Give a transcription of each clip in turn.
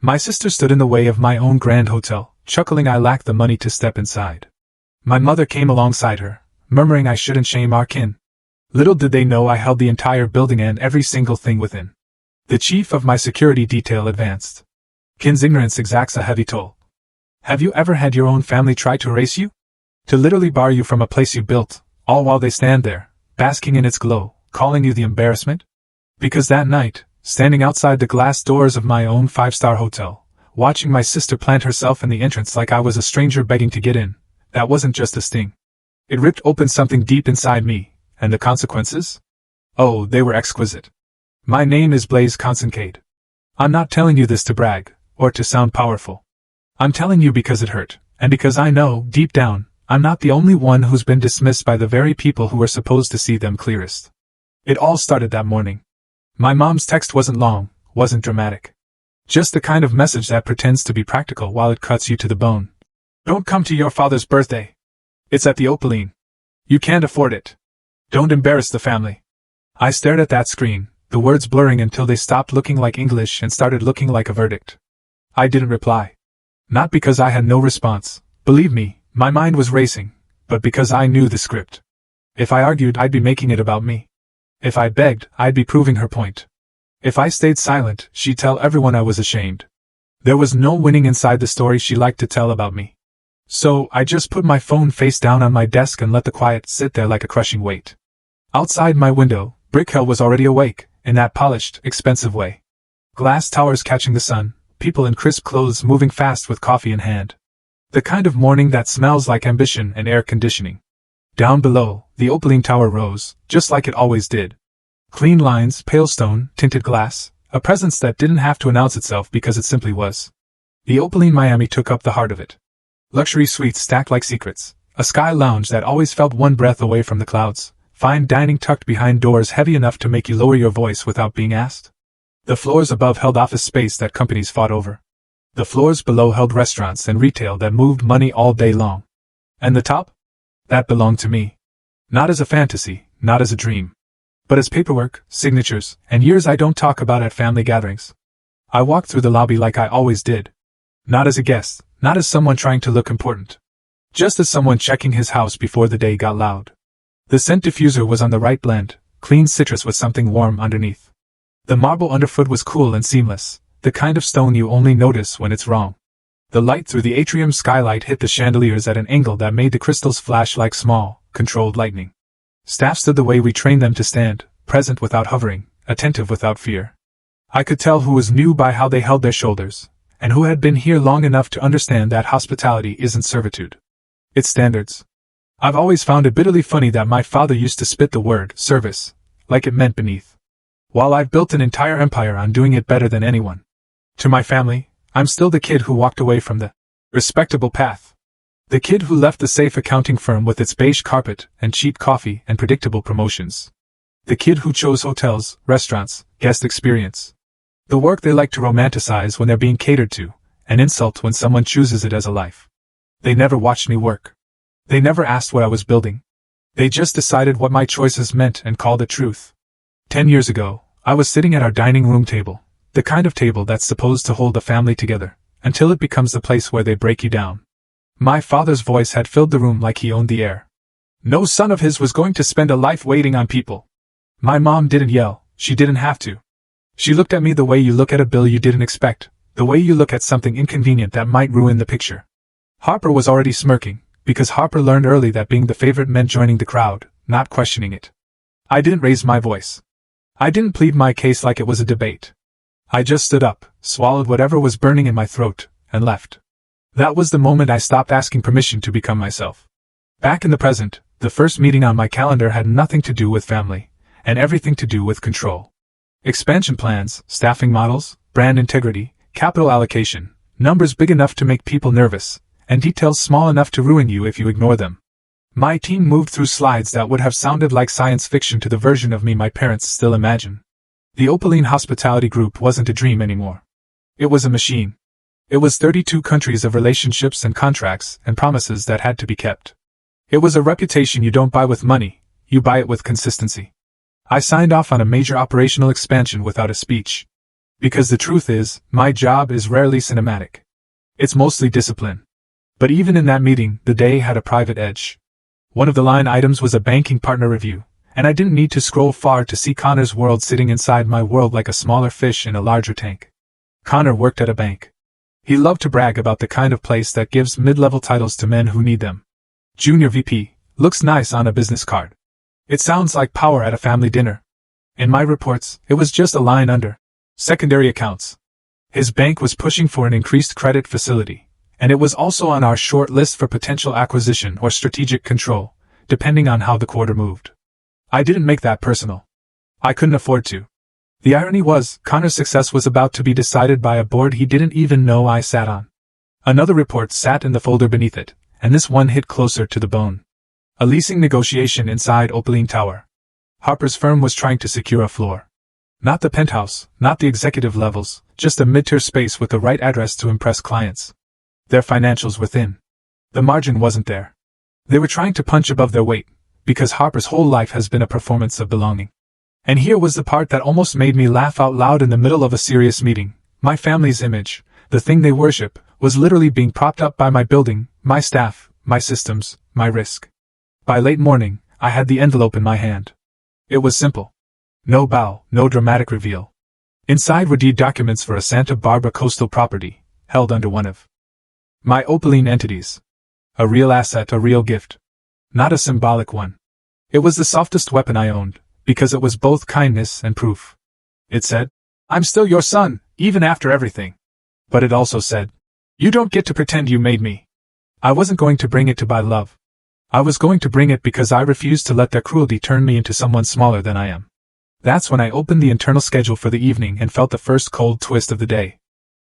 My sister stood in the way of my own grand hotel, chuckling I lacked the money to step inside. My mother came alongside her, murmuring I shouldn't shame our kin. Little did they know I held the entire building and every single thing within. The chief of my security detail advanced. Kin's ignorance exacts a heavy toll. Have you ever had your own family try to erase you? To literally bar you from a place you built, all while they stand there, basking in its glow, calling you the embarrassment? Because that night, standing outside the glass doors of my own 5-star hotel, watching my sister plant herself in the entrance like I was a stranger begging to get in, that wasn't just a sting. It ripped open something deep inside me, and the consequences? Oh, they were exquisite. My name is Blaise Consincade. I'm not telling you this to brag, or to sound powerful. I'm telling you because it hurt, and because I know, deep down, I'm not the only one who's been dismissed by the very people who were supposed to see them clearest. It all started that morning. My mom's text wasn't long, wasn't dramatic. Just the kind of message that pretends to be practical while it cuts you to the bone. Don't come to your father's birthday. It's at the Opaline. You can't afford it. Don't embarrass the family. I stared at that screen, the words blurring until they stopped looking like English and started looking like a verdict. I didn't reply. Not because I had no response, believe me, my mind was racing, but because I knew the script. If I argued, I'd be making it about me. If I begged, I'd be proving her point. If I stayed silent, she'd tell everyone I was ashamed. There was no winning inside the story she liked to tell about me. So, I just put my phone face down on my desk and let the quiet sit there like a crushing weight. Outside my window, Brick Hill was already awake, in that polished, expensive way. Glass towers catching the sun, people in crisp clothes moving fast with coffee in hand. The kind of morning that smells like ambition and air conditioning. Down below, the Opaline Tower rose, just like it always did. Clean lines, pale stone, tinted glass, a presence that didn't have to announce itself because it simply was. The Opaline Miami took up the heart of it. Luxury suites stacked like secrets, a sky lounge that always felt one breath away from the clouds, fine dining tucked behind doors heavy enough to make you lower your voice without being asked. The floors above held office space that companies fought over. The floors below held restaurants and retail that moved money all day long. And the top? That belonged to me. Not as a fantasy, not as a dream. But as paperwork, signatures, and years I don't talk about at family gatherings. I walked through the lobby like I always did. Not as a guest, not as someone trying to look important. Just as someone checking his house before the day got loud. The scent diffuser was on the right blend, clean citrus with something warm underneath. The marble underfoot was cool and seamless, the kind of stone you only notice when it's wrong. The light through the atrium skylight hit the chandeliers at an angle that made the crystals flash like small, controlled lightning. Staff stood the way we trained them to stand, present without hovering, attentive without fear. I could tell who was new by how they held their shoulders, and who had been here long enough to understand that hospitality isn't servitude. It's standards. I've always found it bitterly funny that my father used to spit the word service, like it meant beneath. While I've built an entire empire on doing it better than anyone. To my family, I'm still the kid who walked away from the respectable path. The kid who left the safe accounting firm with its beige carpet and cheap coffee and predictable promotions. The kid who chose hotels, restaurants, guest experience. The work they like to romanticize when they're being catered to, and insult when someone chooses it as a life. They never watched me work. They never asked what I was building. They just decided what my choices meant and called it truth. 10 years ago, I was sitting at our dining room table, the kind of table that's supposed to hold the family together, until it becomes the place where they break you down. My father's voice had filled the room like he owned the air. No son of his was going to spend a life waiting on people. My mom didn't yell, she didn't have to. She looked at me the way you look at a bill you didn't expect, the way you look at something inconvenient that might ruin the picture. Harper was already smirking, because Harper learned early that being the favorite meant joining the crowd, not questioning it. I didn't raise my voice. I didn't plead my case like it was a debate. I just stood up, swallowed whatever was burning in my throat, and left. That was the moment I stopped asking permission to become myself. Back in the present, the first meeting on my calendar had nothing to do with family, and everything to do with control. Expansion plans, staffing models, brand integrity, capital allocation, numbers big enough to make people nervous, and details small enough to ruin you if you ignore them. My team moved through slides that would have sounded like science fiction to the version of me my parents still imagine. The Opaline Hospitality Group wasn't a dream anymore. It was a machine. It was 32 countries of relationships and contracts and promises that had to be kept. It was a reputation you don't buy with money, you buy it with consistency. I signed off on a major operational expansion without a speech. Because the truth is, my job is rarely cinematic. It's mostly discipline. But even in that meeting, the day had a private edge. One of the line items was a banking partner review, and I didn't need to scroll far to see Connor's world sitting inside my world like a smaller fish in a larger tank. Connor worked at a bank. He loved to brag about the kind of place that gives mid-level titles to men who need them. Junior VP, looks nice on a business card. It sounds like power at a family dinner. In my reports, it was just a line under secondary accounts. His bank was pushing for an increased credit facility, and it was also on our short list for potential acquisition or strategic control, depending on how the quarter moved. I didn't make that personal. I couldn't afford to. The irony was, Connor's success was about to be decided by a board he didn't even know I sat on. Another report sat in the folder beneath it, and this one hit closer to the bone. A leasing negotiation inside Opaline Tower. Harper's firm was trying to secure a floor. Not the penthouse, not the executive levels, just a mid-tier space with the right address to impress clients. Their financials were thin. The margin wasn't there. They were trying to punch above their weight, because Harper's whole life has been a performance of belonging. And here was the part that almost made me laugh out loud in the middle of a serious meeting. My family's image, the thing they worship, was literally being propped up by my building, my staff, my systems, my risk. By late morning, I had the envelope in my hand. It was simple. No bow, no dramatic reveal. Inside were deed documents for a Santa Barbara coastal property, held under one of my Opaline entities. A real asset, a real gift. Not a symbolic one. It was the softest weapon I owned, because it was both kindness and proof. It said, "I'm still your son, even after everything." But it also said, "You don't get to pretend you made me." I wasn't going to bring it to buy love. I was going to bring it because I refused to let their cruelty turn me into someone smaller than I am. That's when I opened the internal schedule for the evening and felt the first cold twist of the day.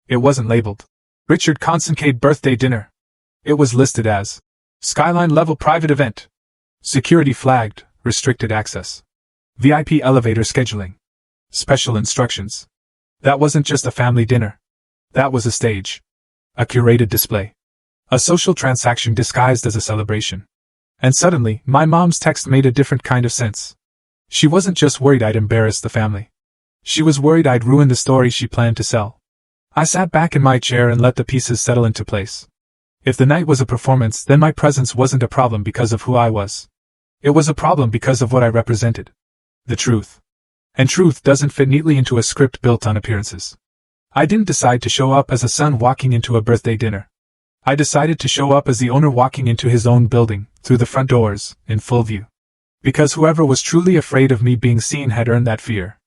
It wasn't labeled Richard Consincade birthday dinner. It was listed as Skyline level private event. Security flagged, restricted access. VIP elevator scheduling. Special instructions. That wasn't just a family dinner. That was a stage. A curated display. A social transaction disguised as a celebration. And suddenly, my mom's text made a different kind of sense. She wasn't just worried I'd embarrass the family. She was worried I'd ruin the story she planned to sell. I sat back in my chair and let the pieces settle into place. If the night was a performance, then my presence wasn't a problem because of who I was. It was a problem because of what I represented. The truth. And truth doesn't fit neatly into a script built on appearances. I didn't decide to show up as a son walking into a birthday dinner. I decided to show up as the owner walking into his own building, through the front doors, in full view. Because whoever was truly afraid of me being seen had earned that fear.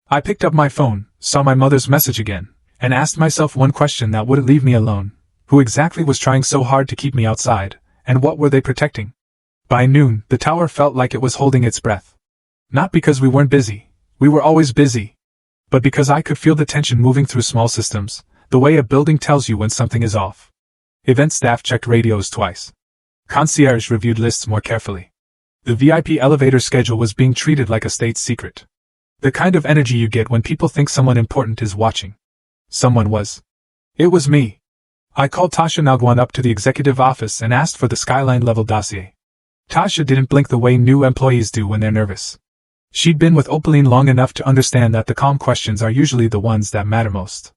I picked up my phone, saw my mother's message again, and asked myself one question that wouldn't leave me alone. Who exactly was trying so hard to keep me outside, and what were they protecting? By noon, the tower felt like it was holding its breath. Not because we weren't busy, we were always busy. But because I could feel the tension moving through small systems, the way a building tells you when something is off. Event staff checked radios twice. Concierge reviewed lists more carefully. The VIP elevator schedule was being treated like a state secret. The kind of energy you get when people think someone important is watching. Someone was. It was me. I called Tasha Nagwan up to the executive office and asked for the Skyline level dossier. Tasha didn't blink the way new employees do when they're nervous. She'd been with Opaline long enough to understand that the calm questions are usually the ones that matter most.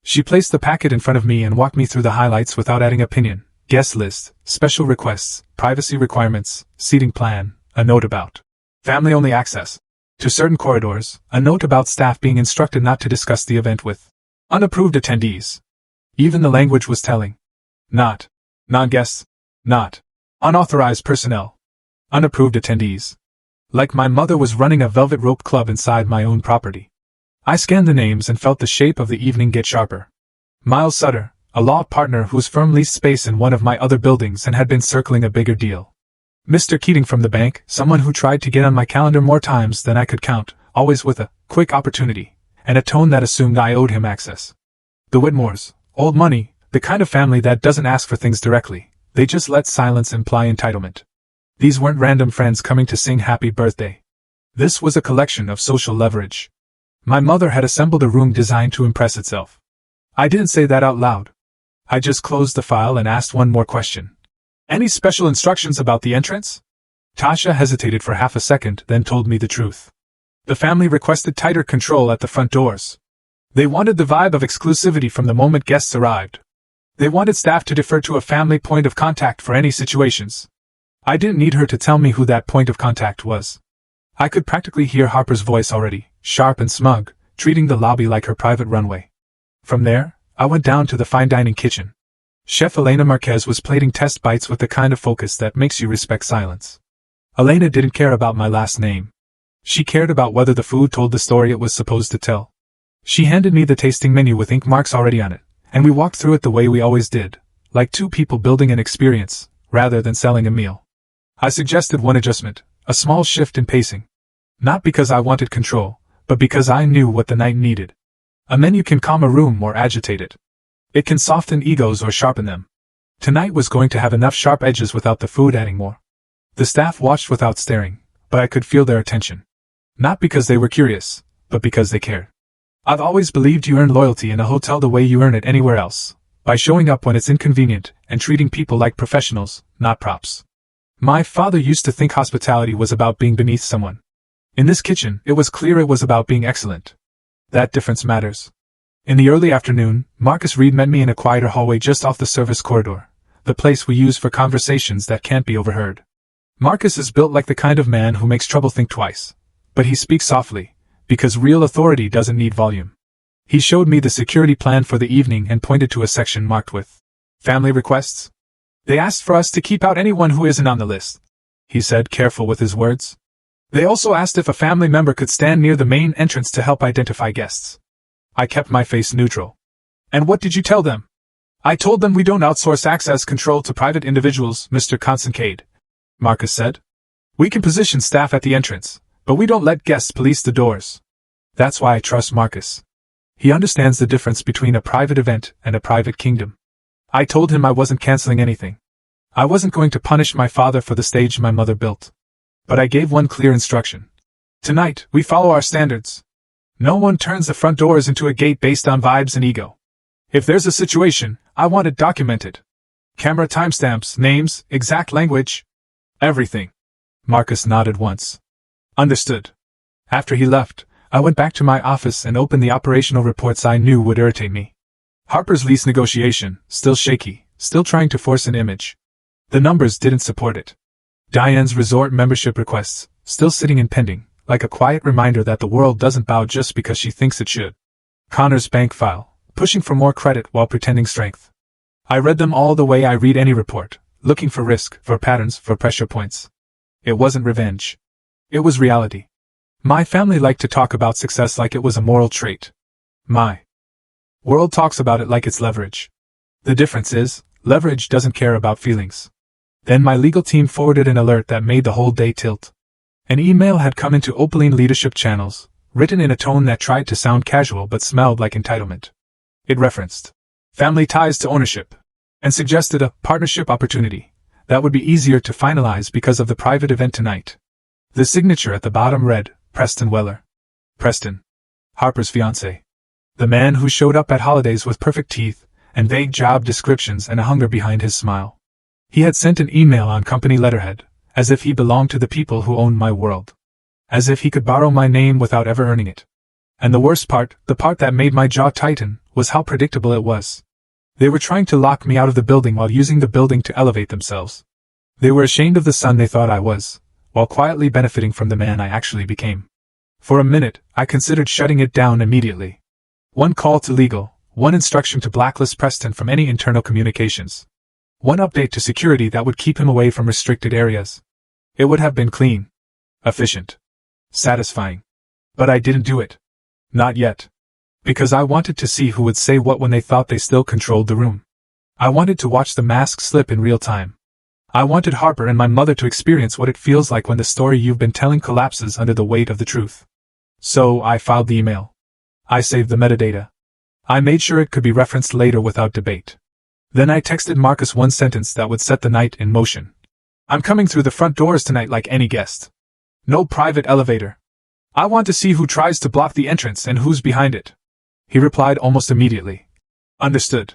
She placed the packet in front of me and walked me through the highlights without adding opinion. Guest list, special requests, privacy requirements, seating plan, a note about family-only access to certain corridors, a note about staff being instructed not to discuss the event with unapproved attendees. Even the language was telling. Not non-guests, not unauthorized personnel, unapproved attendees. Like my mother was running a velvet rope club inside my own property. I scanned the names and felt the shape of the evening get sharper. Miles Sutter, a law partner whose firm leased space in one of my other buildings and had been circling a bigger deal. Mr. Keating from the bank, someone who tried to get on my calendar more times than I could count, always with a quick opportunity, and a tone that assumed I owed him access. The Whitmores, old money, the kind of family that doesn't ask for things directly, they just let silence imply entitlement. These weren't random friends coming to sing happy birthday. This was a collection of social leverage. My mother had assembled a room designed to impress itself. I didn't say that out loud. I just closed the file and asked one more question. Any special instructions about the entrance? Tasha hesitated for half a second, then told me the truth. The family requested tighter control at the front doors. They wanted the vibe of exclusivity from the moment guests arrived. They wanted staff to defer to a family point of contact for any situations. I didn't need her to tell me who that point of contact was. I could practically hear Harper's voice already, sharp and smug, treating the lobby like her private runway. From there, I went down to the fine dining kitchen. Chef Elena Marquez was plating test bites with the kind of focus that makes you respect silence. Elena didn't care about my last name. She cared about whether the food told the story it was supposed to tell. She handed me the tasting menu with ink marks already on it, and we walked through it the way we always did, like two people building an experience, rather than selling a meal. I suggested one adjustment, a small shift in pacing. Not because I wanted control, but because I knew what the night needed. A menu can calm a room or agitate it. It can soften egos or sharpen them. Tonight was going to have enough sharp edges without the food adding more. The staff watched without staring, but I could feel their attention. Not because they were curious, but because they cared. I've always believed you earn loyalty in a hotel the way you earn it anywhere else, by showing up when it's inconvenient and treating people like professionals, not props. My father used to think hospitality was about being beneath someone. In this kitchen, it was clear it was about being excellent. That difference matters. In the early afternoon, Marcus Reed met me in a quieter hallway just off the service corridor, the place we use for conversations that can't be overheard. Marcus is built like the kind of man who makes trouble think twice. But he speaks softly, because real authority doesn't need volume. He showed me the security plan for the evening and pointed to a section marked with family requests. They asked for us to keep out anyone who isn't on the list, he said, careful with his words. They also asked if a family member could stand near the main entrance to help identify guests. I kept my face neutral. And what did you tell them? I told them we don't outsource access control to private individuals, Mr. Consincade, Marcus said. We can position staff at the entrance, but we don't let guests police the doors. That's why I trust Marcus. He understands the difference between a private event and a private kingdom. I told him I wasn't canceling anything. I wasn't going to punish my father for the stage my mother built. But I gave one clear instruction. Tonight, we follow our standards. No one turns the front doors into a gate based on vibes and ego. If there's a situation, I want it documented. Camera timestamps, names, exact language. Everything. Marcus nodded once. Understood. After he left, I went back to my office and opened the operational reports I knew would irritate me. Harper's lease negotiation, still shaky, still trying to force an image. The numbers didn't support it. Diane's resort membership requests, still sitting and pending, like a quiet reminder that the world doesn't bow just because she thinks it should. Connor's bank file, pushing for more credit while pretending strength. I read them all the way I read any report, looking for risk, for patterns, for pressure points. It wasn't revenge. It was reality. My family liked to talk about success like it was a moral trait. My world talks about it like it's leverage. The difference is, leverage doesn't care about feelings. Then my legal team forwarded an alert that made the whole day tilt. An email had come into Opaline leadership channels, written in a tone that tried to sound casual but smelled like entitlement. It referenced family ties to ownership, and suggested a partnership opportunity that would be easier to finalize because of the private event tonight. The signature at the bottom read, Preston Weller. Preston. Harper's fiancé. The man who showed up at holidays with perfect teeth, and vague job descriptions and a hunger behind his smile. He had sent an email on company letterhead, as if he belonged to the people who owned my world. As if he could borrow my name without ever earning it. And the worst part, the part that made my jaw tighten, was how predictable it was. They were trying to lock me out of the building while using the building to elevate themselves. They were ashamed of the son they thought I was, while quietly benefiting from the man I actually became. For a minute, I considered shutting it down immediately. One call to legal, one instruction to blacklist Preston from any internal communications. One update to security that would keep him away from restricted areas. It would have been clean, efficient, satisfying. But I didn't do it. Not yet. Because I wanted to see who would say what when they thought they still controlled the room. I wanted to watch the mask slip in real time. I wanted Harper and my mother to experience what it feels like when the story you've been telling collapses under the weight of the truth. So I filed the email. I saved the metadata. I made sure it could be referenced later without debate. Then I texted Marcus one sentence that would set the night in motion. I'm coming through the front doors tonight like any guest. No private elevator. I want to see who tries to block the entrance and who's behind it. He replied almost immediately. Understood.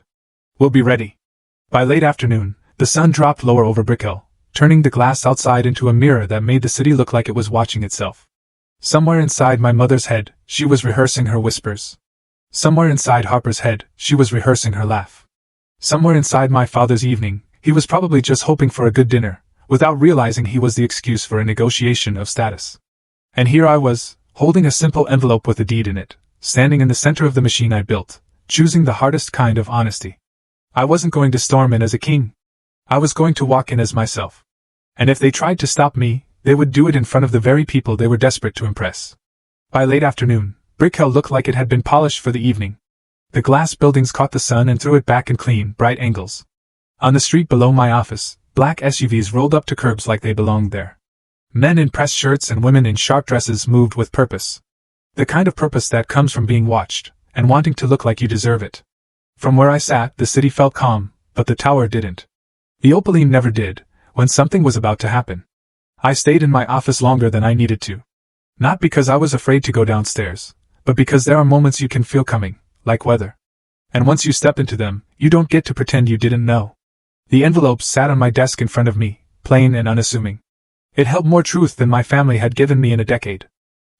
We'll be ready. By late afternoon, the sun dropped lower over Brickell, turning the glass outside into a mirror that made the city look like it was watching itself. Somewhere inside my mother's head, she was rehearsing her whispers. Somewhere inside Harper's head, she was rehearsing her laugh. Somewhere inside my father's evening, he was probably just hoping for a good dinner, without realizing he was the excuse for a negotiation of status. And here I was, holding a simple envelope with a deed in it, standing in the center of the machine I built, choosing the hardest kind of honesty. I wasn't going to storm in as a king. I was going to walk in as myself. And if they tried to stop me, they would do it in front of the very people they were desperate to impress. By late afternoon, Brick Hill looked like it had been polished for the evening. The glass buildings caught the sun and threw it back in clean, bright angles. On the street below my office, black SUVs rolled up to curbs like they belonged there. Men in pressed shirts and women in sharp dresses moved with purpose. The kind of purpose that comes from being watched, and wanting to look like you deserve it. From where I sat, the city felt calm, but the tower didn't. The Opaline never did, when something was about to happen. I stayed in my office longer than I needed to. Not because I was afraid to go downstairs, but because there are moments you can feel coming, like weather. And once you step into them, you don't get to pretend you didn't know. The envelopes sat on my desk in front of me, plain and unassuming. It held more truth than my family had given me in a decade.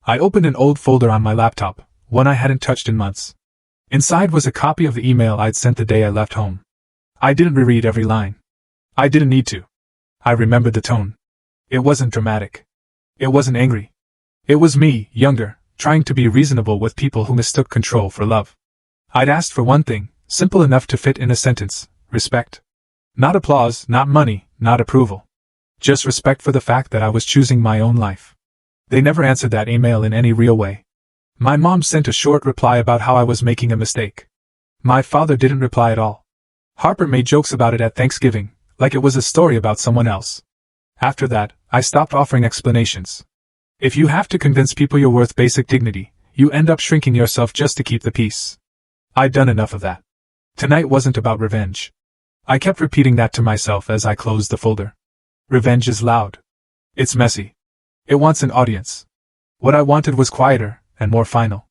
I opened an old folder on my laptop, one I hadn't touched in months. Inside was a copy of the email I'd sent the day I left home. I didn't reread every line. I didn't need to. I remembered the tone. It wasn't dramatic. It wasn't angry. It was me, younger, trying to be reasonable with people who mistook control for love. I'd asked for one thing, simple enough to fit in a sentence: respect. Not applause, not money, not approval. Just respect for the fact that I was choosing my own life. They never answered that email in any real way. My mom sent a short reply about how I was making a mistake. My father didn't reply at all. Harper made jokes about it at Thanksgiving, like it was a story about someone else. After that, I stopped offering explanations. If you have to convince people you're worth basic dignity, you end up shrinking yourself just to keep the peace. I'd done enough of that. Tonight wasn't about revenge. I kept repeating that to myself as I closed the folder. Revenge is loud. It's messy. It wants an audience. What I wanted was quieter, and more final.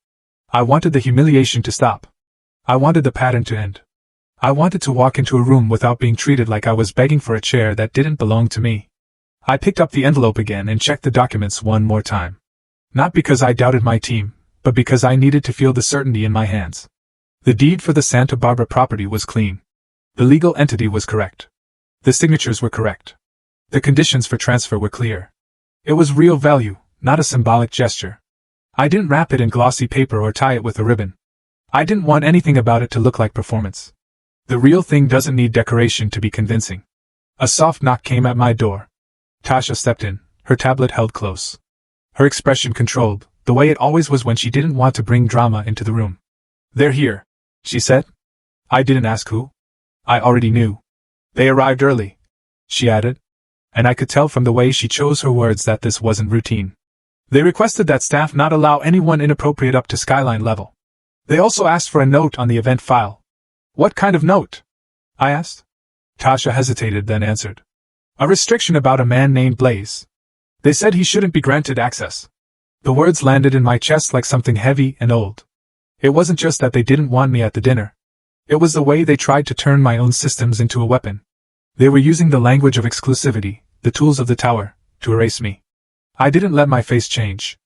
I wanted the humiliation to stop. I wanted the pattern to end. I wanted to walk into a room without being treated like I was begging for a chair that didn't belong to me. I picked up the envelope again and checked the documents one more time. Not because I doubted my team, but because I needed to feel the certainty in my hands. The deed for the Santa Barbara property was clean. The legal entity was correct. The signatures were correct. The conditions for transfer were clear. It was real value, not a symbolic gesture. I didn't wrap it in glossy paper or tie it with a ribbon. I didn't want anything about it to look like performance. The real thing doesn't need decoration to be convincing. A soft knock came at my door. Tasha stepped in, her tablet held close. Her expression controlled, the way it always was when she didn't want to bring drama into the room. "They're here," she said. I didn't ask who. I already knew. "They arrived early," she added. And I could tell from the way she chose her words that this wasn't routine. "They requested that staff not allow anyone inappropriate up to skyline level. They also asked for a note on the event file." "What kind of note?" I asked. Tasha hesitated, then answered. "A restriction about a man named Blaze. They said he shouldn't be granted access." The words landed in my chest like something heavy and old. It wasn't just that they didn't want me at the dinner. It was the way they tried to turn my own systems into a weapon. They were using the language of exclusivity, the tools of the tower, to erase me. I didn't let my face change.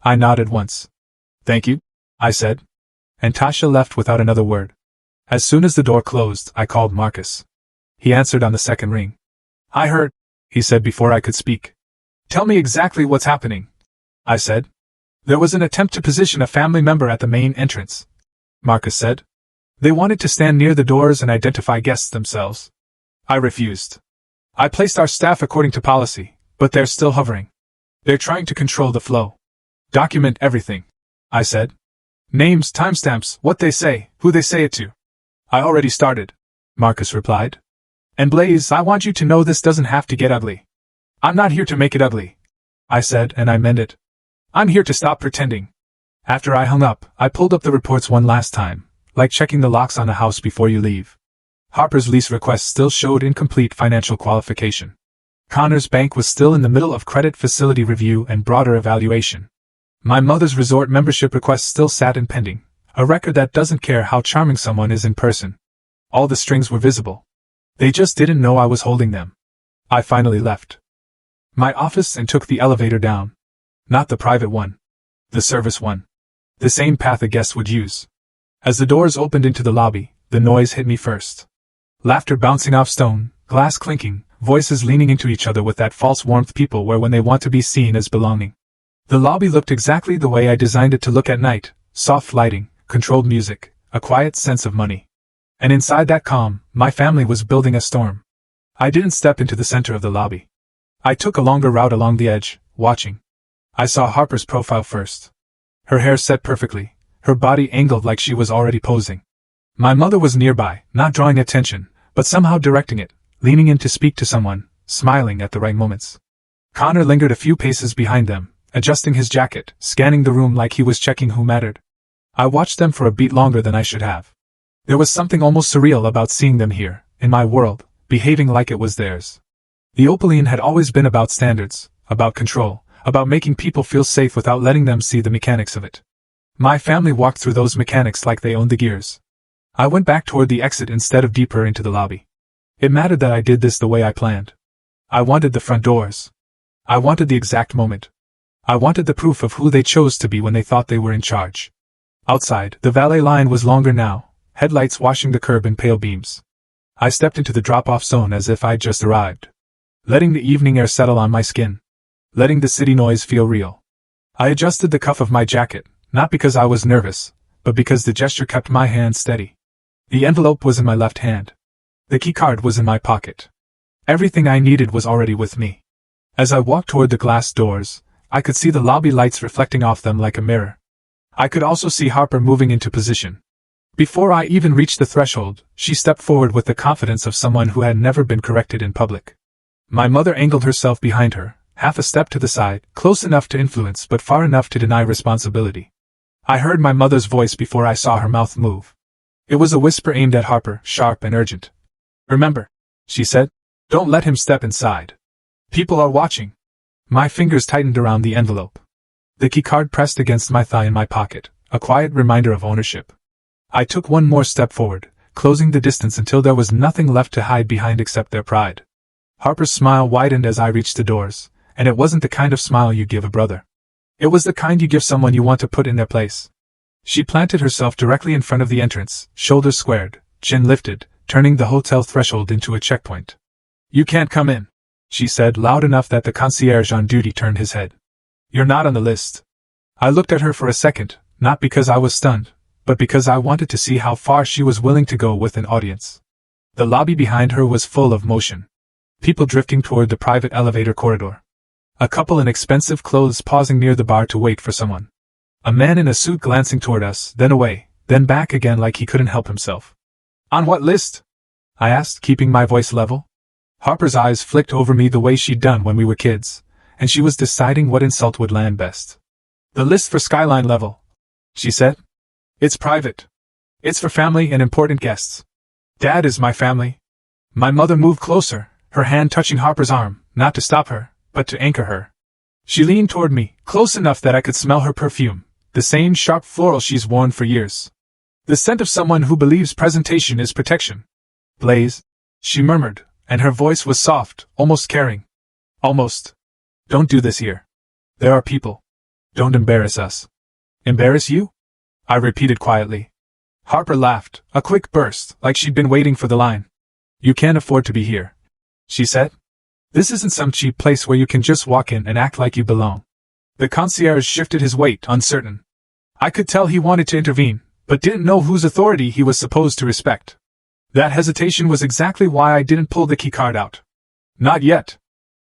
I nodded once. "Thank you," I said. And Tasha left without another word. As soon as the door closed, I called Marcus. He answered on the second ring. "I heard," he said before I could speak. "Tell me exactly what's happening," I said. "There was an attempt to position a family member at the main entrance," Marcus said. "They wanted to stand near the doors and identify guests themselves. I refused. I placed our staff according to policy, but they're still hovering. They're trying to control the flow. Document everything," I said. "Names, timestamps, what they say, who they say it to." "I already started," Marcus replied. "And Blaze, I want you to know this doesn't have to get ugly. I'm not here to make it ugly," I said, and I meant it. "I'm here to stop pretending." After I hung up, I pulled up the reports one last time, like checking the locks on a house before you leave. Harper's lease request still showed incomplete financial qualification. Connor's bank was still in the middle of credit facility review and broader evaluation. My mother's resort membership request still sat in pending, a record that doesn't care how charming someone is in person. All the strings were visible. They just didn't know I was holding them. I finally left my office and took the elevator down. Not the private one. The service one. The same path a guest would use. As the doors opened into the lobby, the noise hit me first. Laughter bouncing off stone, glass clinking, voices leaning into each other with that false warmth people wear when they want to be seen as belonging. The lobby looked exactly the way I designed it to look at night: soft lighting, controlled music, a quiet sense of money. And inside that calm, my family was building a storm. I didn't step into the center of the lobby. I took a longer route along the edge, watching. I saw Harper's profile first. Her hair set perfectly, her body angled like she was already posing. My mother was nearby, not drawing attention, but somehow directing it, leaning in to speak to someone, smiling at the right moments. Connor lingered a few paces behind them, adjusting his jacket, scanning the room like he was checking who mattered. I watched them for a beat longer than I should have. There was something almost surreal about seeing them here, in my world, behaving like it was theirs. The Opaline had always been about standards, about control, about making people feel safe without letting them see the mechanics of it. My family walked through those mechanics like they owned the gears. I went back toward the exit instead of deeper into the lobby. It mattered that I did this the way I planned. I wanted the front doors. I wanted the exact moment. I wanted the proof of who they chose to be when they thought they were in charge. Outside, the valet line was longer now, headlights washing the curb in pale beams. I stepped into the drop-off zone as if I'd just arrived. Letting the evening air settle on my skin. Letting the city noise feel real. I adjusted the cuff of my jacket, not because I was nervous, but because the gesture kept my hand steady. The envelope was in my left hand. The keycard was in my pocket. Everything I needed was already with me. As I walked toward the glass doors, I could see the lobby lights reflecting off them like a mirror. I could also see Harper moving into position. Before I even reached the threshold, she stepped forward with the confidence of someone who had never been corrected in public. My mother angled herself behind her, half a step to the side, close enough to influence but far enough to deny responsibility. I heard my mother's voice before I saw her mouth move. It was a whisper aimed at Harper, sharp and urgent. "Remember," she said, "don't let him step inside. People are watching." My fingers tightened around the envelope. The keycard pressed against my thigh in my pocket, a quiet reminder of ownership. I took one more step forward, closing the distance until there was nothing left to hide behind except their pride. Harper's smile widened as I reached the doors, and it wasn't the kind of smile you give a brother. It was the kind you give someone you want to put in their place. She planted herself directly in front of the entrance, shoulders squared, chin lifted, turning the hotel threshold into a checkpoint. "You can't come in," she said loud enough that the concierge on duty turned his head. "You're not on the list." I looked at her for a second, not because I was stunned, but because I wanted to see how far she was willing to go with an audience. The lobby behind her was full of motion. People drifting toward the private elevator corridor. A couple in expensive clothes pausing near the bar to wait for someone. A man in a suit glancing toward us, then away, then back again like he couldn't help himself. "On what list?" I asked, keeping my voice level. Harper's eyes flicked over me the way she'd done when we were kids, and she was deciding what insult would land best. "The list for Skyline level," she said. "It's private. It's for family and important guests. Dad is my family." My mother moved closer, her hand touching Harper's arm, not to stop her, but to anchor her. She leaned toward me, close enough that I could smell her perfume, the same sharp floral she's worn for years. The scent of someone who believes presentation is protection. "Blaze," she murmured, and her voice was soft, almost caring. "Almost. Don't do this here. There are people. Don't embarrass us." "Embarrass you?" I repeated quietly. Harper laughed, a quick burst, like she'd been waiting for the line. "You can't afford to be here," she said. "This isn't some cheap place where you can just walk in and act like you belong." The concierge shifted his weight, uncertain. I could tell he wanted to intervene, but didn't know whose authority he was supposed to respect. That hesitation was exactly why I didn't pull the keycard out. Not yet.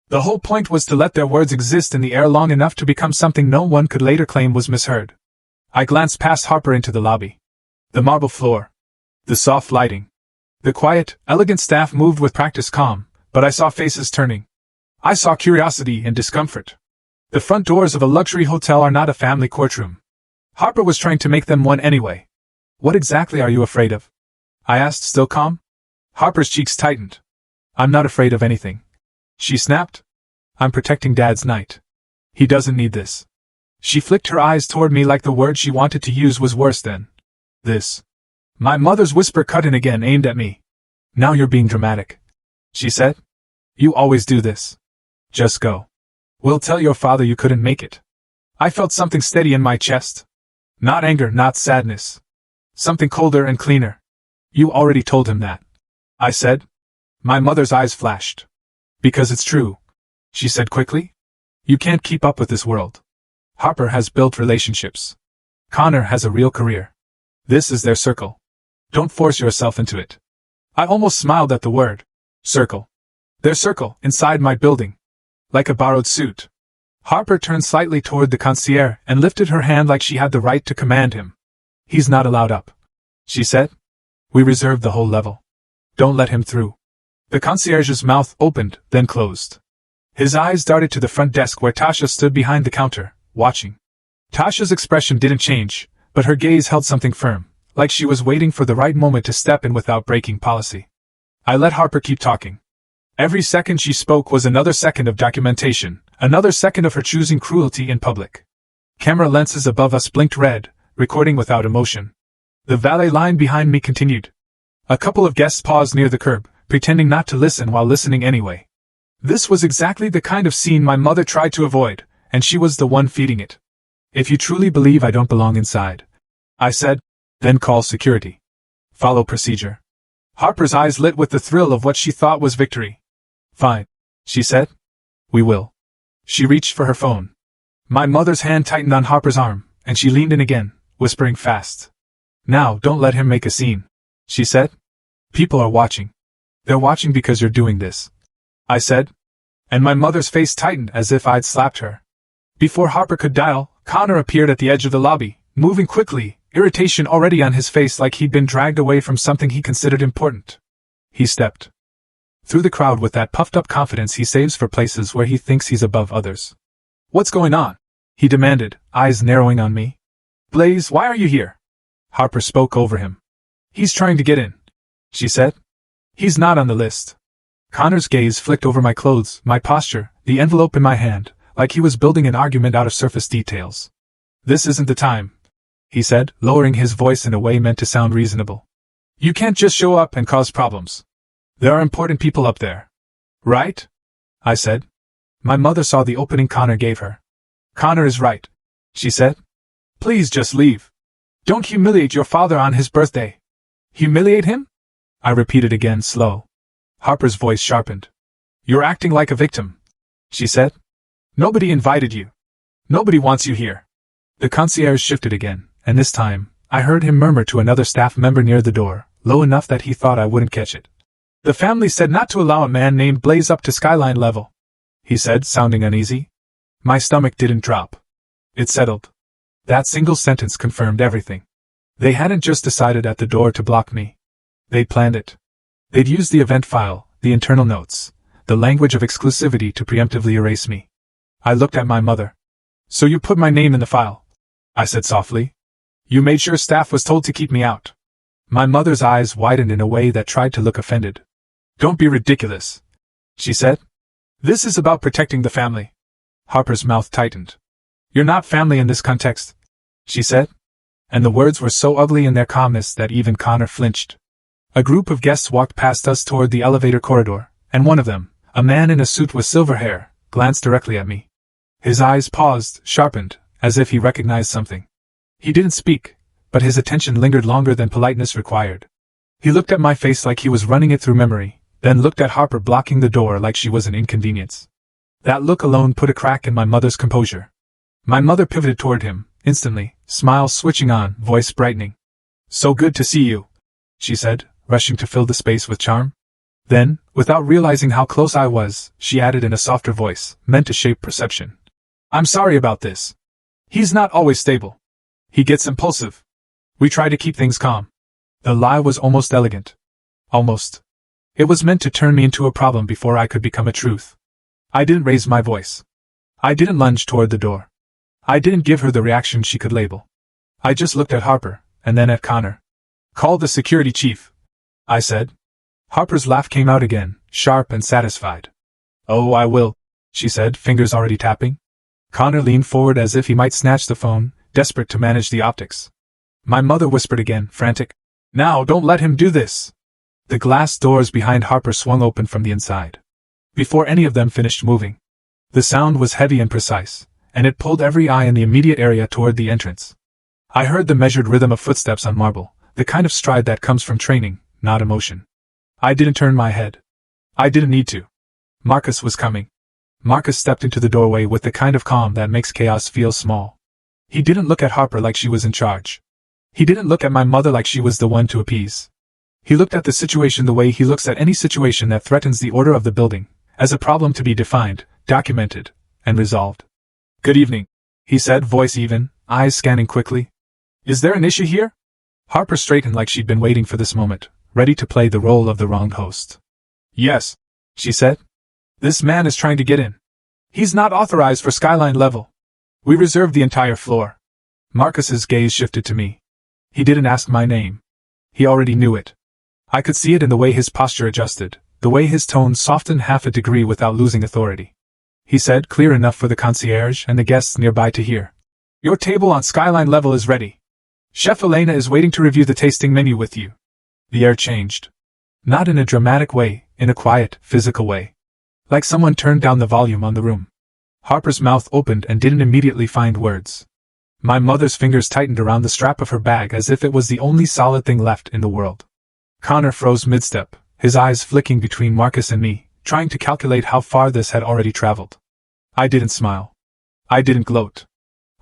The whole point was to let their words exist in the air long enough to become something no one could later claim was misheard. I glanced past Harper into the lobby. The marble floor. The soft lighting. The quiet, elegant staff moved with practiced calm, but I saw faces turning. I saw curiosity and discomfort. The front doors of a luxury hotel are not a family courtroom. Harper was trying to make them one anyway. "What exactly are you afraid of?" I asked, still calm. Harper's cheeks tightened. "I'm not afraid of anything," she snapped. "I'm protecting Dad's night. He doesn't need this." She flicked her eyes toward me like the word she wanted to use was worse than this. My mother's whisper cut in again, aimed at me. "Now you're being dramatic," she said. "You always do this. Just go. We'll tell your father you couldn't make it." I felt something steady in my chest. Not anger, not sadness. Something colder and cleaner. You already told him that, I said. My mother's eyes flashed. Because it's true, she said quickly. You can't keep up with this world. Harper has built relationships. Connor has a real career. This is their circle. Don't force yourself into it. I almost smiled at the word. Circle. Their circle, inside my building. Like a borrowed suit. Harper turned slightly toward the concierge and lifted her hand like she had the right to command him. He's not allowed up, she said. We reserved the whole level. Don't let him through. The concierge's mouth opened, then closed. His eyes darted to the front desk where Tasha stood behind the counter, watching. Tasha's expression didn't change, but her gaze held something firm, like she was waiting for the right moment to step in without breaking policy. I let Harper keep talking. Every second she spoke was another second of documentation, another second of her choosing cruelty in public. Camera lenses above us blinked red, recording without emotion. The valet line behind me continued. A couple of guests paused near the curb, pretending not to listen while listening anyway. This was exactly the kind of scene my mother tried to avoid, and she was the one feeding it. If you truly believe I don't belong inside, I said, then call security. Follow procedure. Harper's eyes lit with the thrill of what she thought was victory. Fine, she said. We will. She reached for her phone. My mother's hand tightened on Harper's arm, and she leaned in again, whispering fast. Now don't let him make a scene, she said. People are watching. They're watching because you're doing this, I said. And my mother's face tightened as if I'd slapped her. Before Harper could dial, Connor appeared at the edge of the lobby, moving quickly, irritation already on his face like he'd been dragged away from something he considered important. He stepped through the crowd with that puffed-up confidence he saves for places where he thinks he's above others. What's going on? He demanded, eyes narrowing on me. Blaze, why are you here? Harper spoke over him. He's trying to get in, she said. He's not on the list. Connor's gaze flicked over my clothes, my posture, the envelope in my hand, like he was building an argument out of surface details. This isn't the time, he said, lowering his voice in a way meant to sound reasonable. You can't just show up and cause problems. There are important people up there. Right? I said. My mother saw the opening Connor gave her. Connor is right, she said. Please just leave. Don't humiliate your father on his birthday. Humiliate him? I repeated again, slow. Harper's voice sharpened. You're acting like a victim, she said. Nobody invited you. Nobody wants you here. The concierge shifted again, and this time, I heard him murmur to another staff member near the door, low enough that he thought I wouldn't catch it. The family said not to allow a man named Blaze up to skyline level, he said, sounding uneasy. My stomach didn't drop. It settled. That single sentence confirmed everything. They hadn't just decided at the door to block me. They'd planned it. They'd used the event file, the internal notes, the language of exclusivity to preemptively erase me. I looked at my mother. So you put my name in the file, I said softly. You made sure staff was told to keep me out. My mother's eyes widened in a way that tried to look offended. Don't be ridiculous, she said. This is about protecting the family. Harper's mouth tightened. You're not family in this context, she said. And the words were so ugly in their calmness that even Connor flinched. A group of guests walked past us toward the elevator corridor, and one of them, a man in a suit with silver hair, glanced directly at me. His eyes paused, sharpened, as if he recognized something. He didn't speak, but his attention lingered longer than politeness required. He looked at my face like he was running it through memory, then looked at Harper blocking the door like she was an inconvenience. That look alone put a crack in my mother's composure. My mother pivoted toward him, instantly, smile switching on, voice brightening. So good to see you, she said, rushing to fill the space with charm. Then, without realizing how close I was, she added in a softer voice, meant to shape perception. I'm sorry about this. He's not always stable. He gets impulsive. We try to keep things calm. The lie was almost elegant. Almost. It was meant to turn me into a problem before I could become a truth. I didn't raise my voice. I didn't lunge toward the door. I didn't give her the reaction she could label. I just looked at Harper, and then at Connor. Call the security chief, I said. Harper's laugh came out again, sharp and satisfied. Oh, I will, she said, fingers already tapping. Connor leaned forward as if he might snatch the phone, desperate to manage the optics. My mother whispered again, frantic. Now don't let him do this. The glass doors behind Harper swung open from the inside. Before any of them finished moving. The sound was heavy and precise, and it pulled every eye in the immediate area toward the entrance. I heard the measured rhythm of footsteps on marble, the kind of stride that comes from training, not emotion. I didn't turn my head. I didn't need to. Marcus was coming. Marcus stepped into the doorway with the kind of calm that makes chaos feel small. He didn't look at Harper like she was in charge. He didn't look at my mother like she was the one to appease. He looked at the situation the way he looks at any situation that threatens the order of the building, as a problem to be defined, documented, and resolved. "Good evening," he said, voice even, eyes scanning quickly. "Is there an issue here?" Harper straightened like she'd been waiting for this moment, ready to play the role of the wronged host. "Yes," she said. "This man is trying to get in. He's not authorized for skyline level. We reserved the entire floor." Marcus's gaze shifted to me. He didn't ask my name. He already knew it. I could see it in the way his posture adjusted, the way his tone softened half a degree without losing authority. He said, clear enough for the concierge and the guests nearby to hear. "Your table on skyline level is ready. Chef Elena is waiting to review the tasting menu with you." The air changed. Not in a dramatic way, in a quiet, physical way. Like someone turned down the volume on the room. Harper's mouth opened and didn't immediately find words. My mother's fingers tightened around the strap of her bag as if it was the only solid thing left in the world. Connor froze mid-step, his eyes flicking between Marcus and me, trying to calculate how far this had already traveled. I didn't smile. I didn't gloat.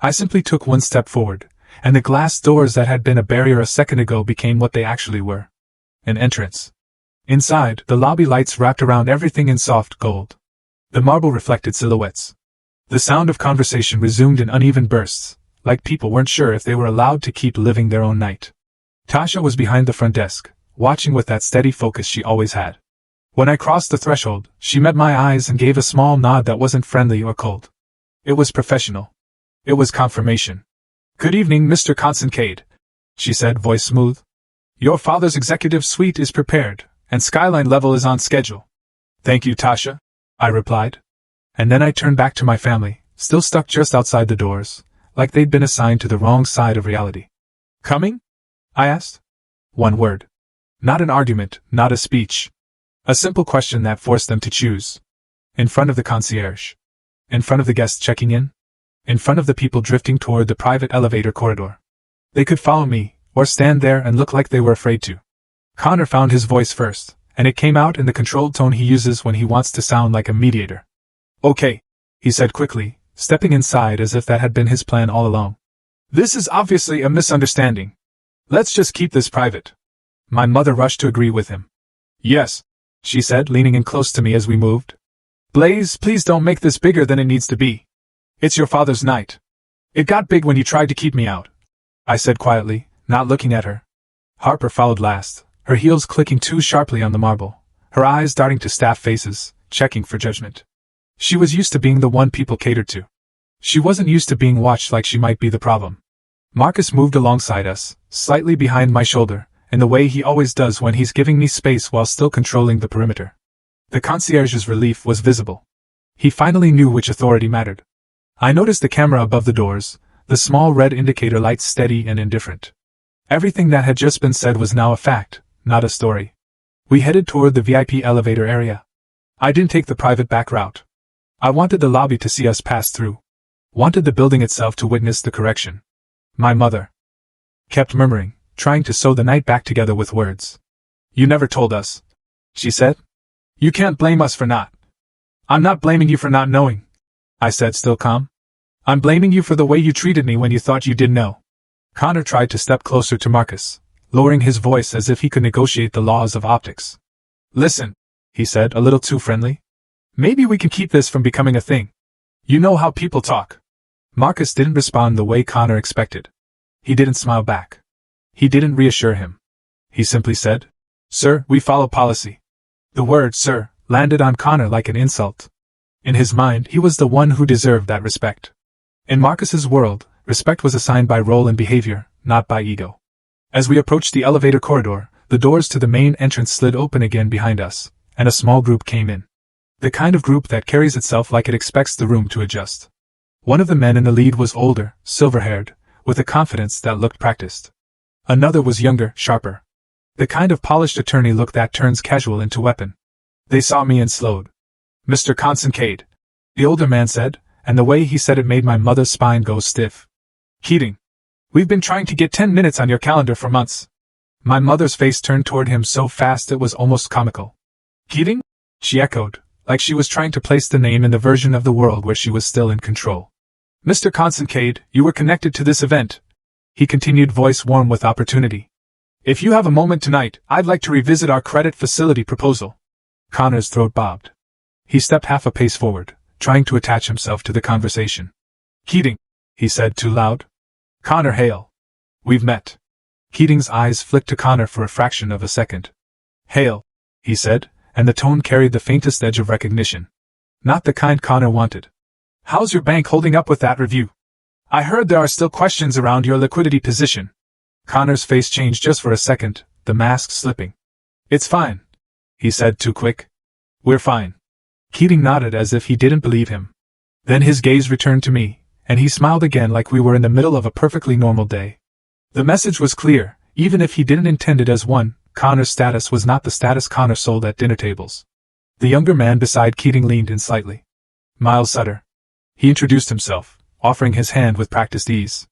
I simply took one step forward, and the glass doors that had been a barrier a second ago became what they actually were. An entrance. Inside, the lobby lights wrapped around everything in soft gold. The marble reflected silhouettes. The sound of conversation resumed in uneven bursts, like people weren't sure if they were allowed to keep living their own night. Tasha was behind the front desk, watching with that steady focus she always had. When I crossed the threshold, she met my eyes and gave a small nod that wasn't friendly or cold. It was professional. It was confirmation. "Good evening, Mr. Constantcade," she said, voice smooth. "Your father's executive suite is prepared, and skyline level is on schedule." "Thank you, Tasha," I replied. And then I turned back to my family, still stuck just outside the doors, like they'd been assigned to the wrong side of reality. "Coming?" I asked. One word. Not an argument, not a speech. A simple question that forced them to choose. In front of the concierge. In front of the guests checking in. In front of the people drifting toward the private elevator corridor. They could follow me, or stand there and look like they were afraid to. Connor found his voice first, and it came out in the controlled tone he uses when he wants to sound like a mediator. "Okay," he said quickly, stepping inside as if that had been his plan all along. "This is obviously a misunderstanding. Let's just keep this private." My mother rushed to agree with him. "Yes," she said, leaning in close to me as we moved. "Blaze, please don't make this bigger than it needs to be. It's your father's night. It got big when you tried to keep me out," I said quietly, not looking at her. Harper followed last, her heels clicking too sharply on the marble, her eyes darting to staff faces, checking for judgment. She was used to being the one people catered to. She wasn't used to being watched like she might be the problem. Marcus moved alongside us, slightly behind my shoulder, in the way he always does when he's giving me space while still controlling the perimeter. The concierge's relief was visible. He finally knew which authority mattered. I noticed the camera above the doors, the small red indicator lights steady and indifferent. Everything that had just been said was now a fact, not a story. We headed toward the VIP elevator area. I didn't take the private back route. I wanted the lobby to see us pass through. Wanted the building itself to witness the correction. My mother kept murmuring, trying to sew the night back together with words. "You never told us," she said. "You can't blame us for not." "I'm not blaming you for not knowing," I said, still calm. "I'm blaming you for the way you treated me when you thought you did know." Connor tried to step closer to Marcus, lowering his voice as if he could negotiate the laws of optics. "Listen," he said, a little too friendly. "Maybe we can keep this from becoming a thing. You know how people talk." Marcus didn't respond the way Connor expected. He didn't smile back. He didn't reassure him. He simply said, "Sir, we follow policy." The word "sir" landed on Connor like an insult. In his mind, he was the one who deserved that respect. In Marcus's world, respect was assigned by role and behavior, not by ego. As we approached the elevator corridor, the doors to the main entrance slid open again behind us, and a small group came in. The kind of group that carries itself like it expects the room to adjust. One of the men in the lead was older, silver-haired, with a confidence that looked practiced. Another was younger, sharper. The kind of polished attorney look that turns casual into weapon. They saw me and slowed. "Mr. Constantcade," the older man said, and the way he said it made my mother's spine go stiff. "Keating, we've been trying to get 10 minutes on your calendar for months. My mother's face turned toward him so fast it was almost comical. Keating? She echoed, like she was trying to place the name in the version of the world where she was still in control. Mr. Constantcade, you were connected to this event, he continued, voice warm with opportunity. If you have a moment tonight, I'd like to revisit our credit facility proposal. Connor's throat bobbed. He stepped half a pace forward, trying to attach himself to the conversation. Keating, he said too loud. Connor Hale. We've met. Keating's eyes flicked to Connor for a fraction of a second. Hale, he said, and the tone carried the faintest edge of recognition. Not the kind Connor wanted. How's your bank holding up with that review? I heard there are still questions around your liquidity position. Connor's face changed just for a second, the mask slipping. It's fine, he said too quick. We're fine. Keating nodded as if he didn't believe him. Then his gaze returned to me, and he smiled again like we were in the middle of a perfectly normal day. The message was clear, even if he didn't intend it as one. Connor's status was not the status Connor sold at dinner tables. The younger man beside Keating leaned in slightly. Miles Sutter. He introduced himself, offering his hand with practiced ease.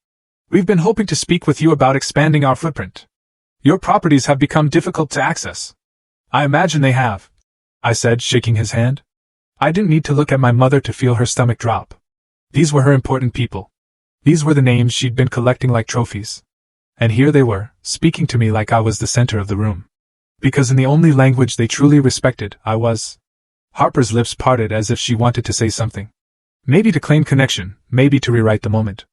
We've been hoping to speak with you about expanding our footprint. Your properties have become difficult to access. I imagine they have, I said, shaking his hand. I didn't need to look at my mother to feel her stomach drop. These were her important people. These were the names she'd been collecting like trophies. And here they were, speaking to me like I was the center of the room. Because in the only language they truly respected, I was. Harper's lips parted as if she wanted to say something. Maybe to claim connection, maybe to rewrite the moment.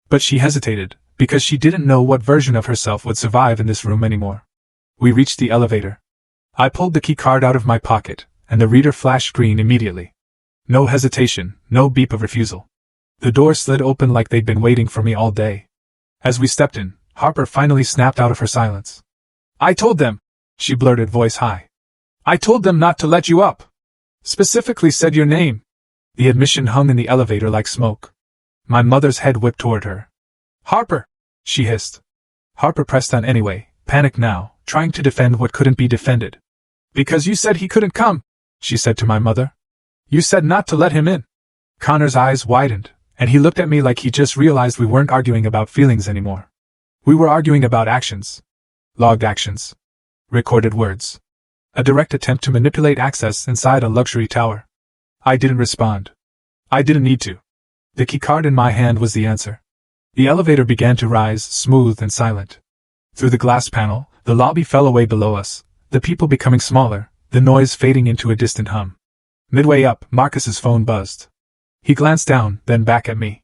But she hesitated, because she didn't know what version of herself would survive in this room anymore. We reached the elevator. I pulled the key card out of my pocket, and the reader flashed green immediately. No hesitation, no beep of refusal. The door slid open like they'd been waiting for me all day. As we stepped in, Harper finally snapped out of her silence. I told them, she blurted, voice high. I told them not to let you up. Specifically said your name. The admission hung in the elevator like smoke. My mother's head whipped toward her. Harper, she hissed. Harper pressed on anyway, panicked now, trying to defend what couldn't be defended. Because you said he couldn't come, she said to my mother. You said not to let him in. Connor's eyes widened, and he looked at me like he just realized we weren't arguing about feelings anymore. We were arguing about actions. Logged actions. Recorded words. A direct attempt to manipulate access inside a luxury tower. I didn't respond. I didn't need to. The keycard in my hand was the answer. The elevator began to rise, smooth and silent. Through the glass panel, the lobby fell away below us, the people becoming smaller, the noise fading into a distant hum. Midway up, Marcus's phone buzzed. He glanced down, then back at me.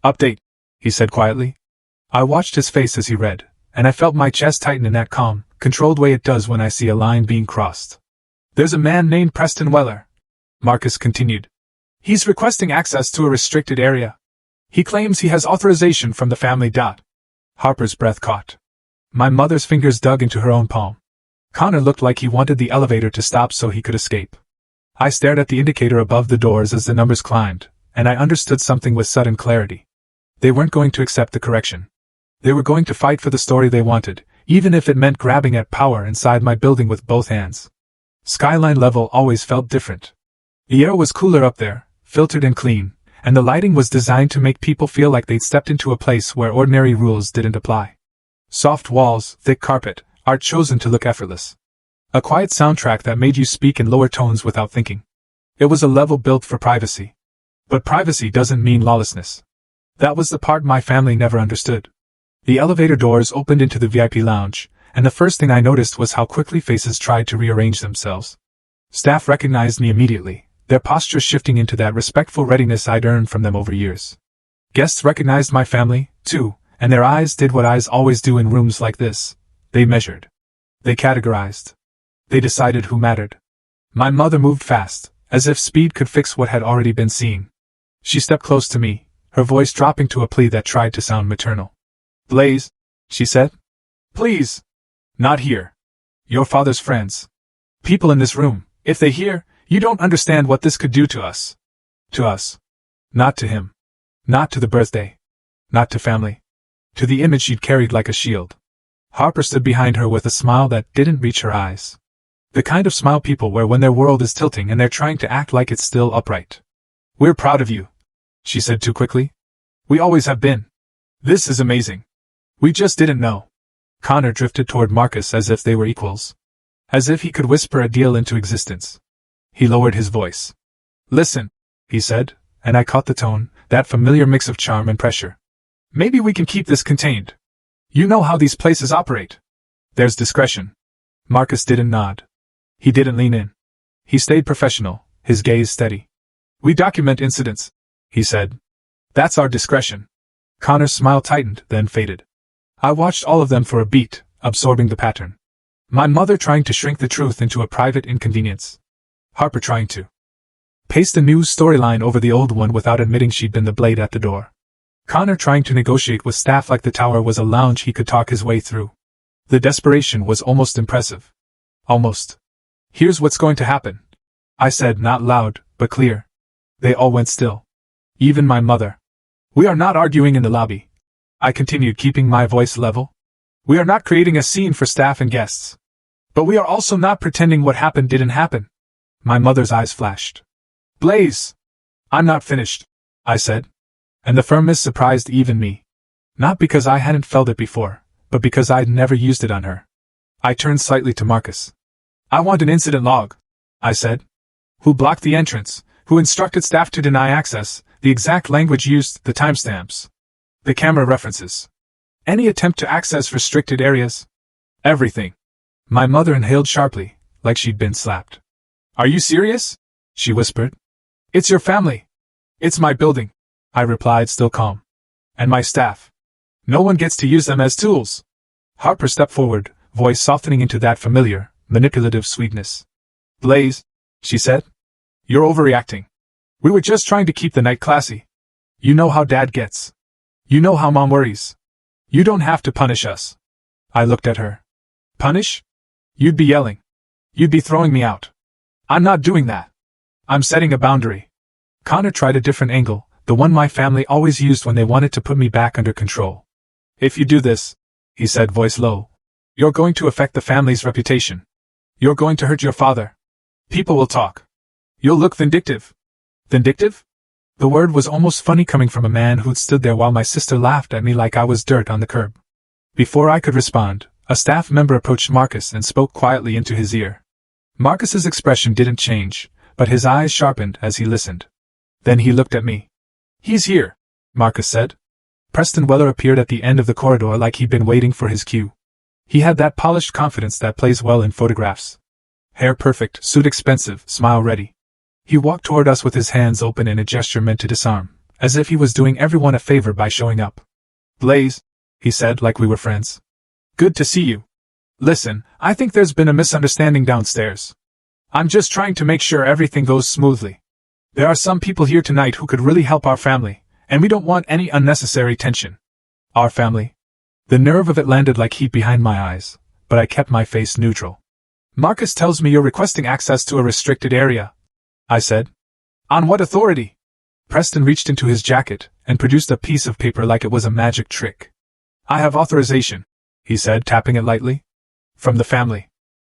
Update, he said quietly. I watched his face as he read, and I felt my chest tighten in that calm, controlled way it does when I see a line being crossed. There's a man named Preston Weller, Marcus continued. He's requesting access to a restricted area. He claims he has authorization from the family. Harper's breath caught. My mother's fingers dug into her own palm. Connor looked like he wanted the elevator to stop so he could escape. I stared at the indicator above the doors as the numbers climbed, and I understood something with sudden clarity. They weren't going to accept the correction. They were going to fight for the story they wanted, even if it meant grabbing at power inside my building with both hands. Skyline level always felt different. The air was cooler up there, filtered and clean, and the lighting was designed to make people feel like they'd stepped into a place where ordinary rules didn't apply. Soft walls, thick carpet, art chosen to look effortless. A quiet soundtrack that made you speak in lower tones without thinking. It was a level built for privacy. But privacy doesn't mean lawlessness. That was the part my family never understood. The elevator doors opened into the VIP lounge, and the first thing I noticed was how quickly faces tried to rearrange themselves. Staff recognized me immediately, their posture shifting into that respectful readiness I'd earned from them over years. Guests recognized my family, too, and their eyes did what eyes always do in rooms like this. They measured. They categorized. They decided who mattered. My mother moved fast, as if speed could fix what had already been seen. She stepped close to me, her voice dropping to a plea that tried to sound maternal. Blaze, she said. Please. Not here. Your father's friends. People in this room, if they hear, you don't understand what this could do to us. To us. Not to him. Not to the birthday. Not to family. To the image she'd carried like a shield. Harper stood behind her with a smile that didn't reach her eyes. The kind of smile people wear when their world is tilting and they're trying to act like it's still upright. We're proud of you, she said too quickly. We always have been. This is amazing. We just didn't know. Connor drifted toward Marcus as if they were equals. As if he could whisper a deal into existence. He lowered his voice. Listen, he said, and I caught the tone, that familiar mix of charm and pressure. Maybe we can keep this contained. You know how these places operate. There's discretion. Marcus didn't nod. He didn't lean in. He stayed professional, his gaze steady. We document incidents, he said. That's our discretion. Connor's smile tightened, then faded. I watched all of them for a beat, absorbing the pattern. My mother trying to shrink the truth into a private inconvenience. Harper trying to paste a new storyline over the old one without admitting she'd been the blade at the door. Connor trying to negotiate with staff like the tower was a lounge he could talk his way through. The desperation was almost impressive. Almost. Here's what's going to happen, I said, not loud, but clear. They all went still. Even my mother. We are not arguing in the lobby. I continued, keeping my voice level. We are not creating a scene for staff and guests. But we are also not pretending what happened didn't happen. My mother's eyes flashed. Blaze! I'm not finished, I said. And the firmness surprised even me. Not because I hadn't felt it before, but because I'd never used it on her. I turned slightly to Marcus. I want an incident log, I said. Who blocked the entrance, who instructed staff to deny access, the exact language used, the timestamps, the camera references. Any attempt to access restricted areas? Everything. My mother inhaled sharply, like she'd been slapped. Are you serious? She whispered. It's your family. It's my building, I replied, still calm. And my staff. No one gets to use them as tools. Harper stepped forward, voice softening into that familiar, manipulative sweetness. Blaze, she said. You're overreacting. We were just trying to keep the night classy. You know how Dad gets. You know how Mom worries. You don't have to punish us. I looked at her. Punish? You'd be yelling. You'd be throwing me out. I'm not doing that. I'm setting a boundary. Connor tried a different angle, the one my family always used when they wanted to put me back under control. If you do this, he said, voice low, you're going to affect the family's reputation. You're going to hurt your father. People will talk. You'll look vindictive. Vindictive? The word was almost funny coming from a man who'd stood there while my sister laughed at me like I was dirt on the curb. Before I could respond, a staff member approached Marcus and spoke quietly into his ear. Marcus's expression didn't change, but his eyes sharpened as he listened. Then he looked at me. He's here, Marcus said. Preston Weller appeared at the end of the corridor like he'd been waiting for his cue. He had that polished confidence that plays well in photographs. Hair perfect, suit expensive, smile ready. He walked toward us with his hands open in a gesture meant to disarm, as if he was doing everyone a favor by showing up. Blaze, he said like we were friends. Good to see you. Listen, I think there's been a misunderstanding downstairs. I'm just trying to make sure everything goes smoothly. There are some people here tonight who could really help our family, and we don't want any unnecessary tension. Our family? The nerve of it landed like heat behind my eyes, but I kept my face neutral. Marcus tells me you're requesting access to a restricted area, I said. On what authority? Preston reached into his jacket and produced a piece of paper like it was a magic trick. I have authorization, he said, tapping it lightly. From the family.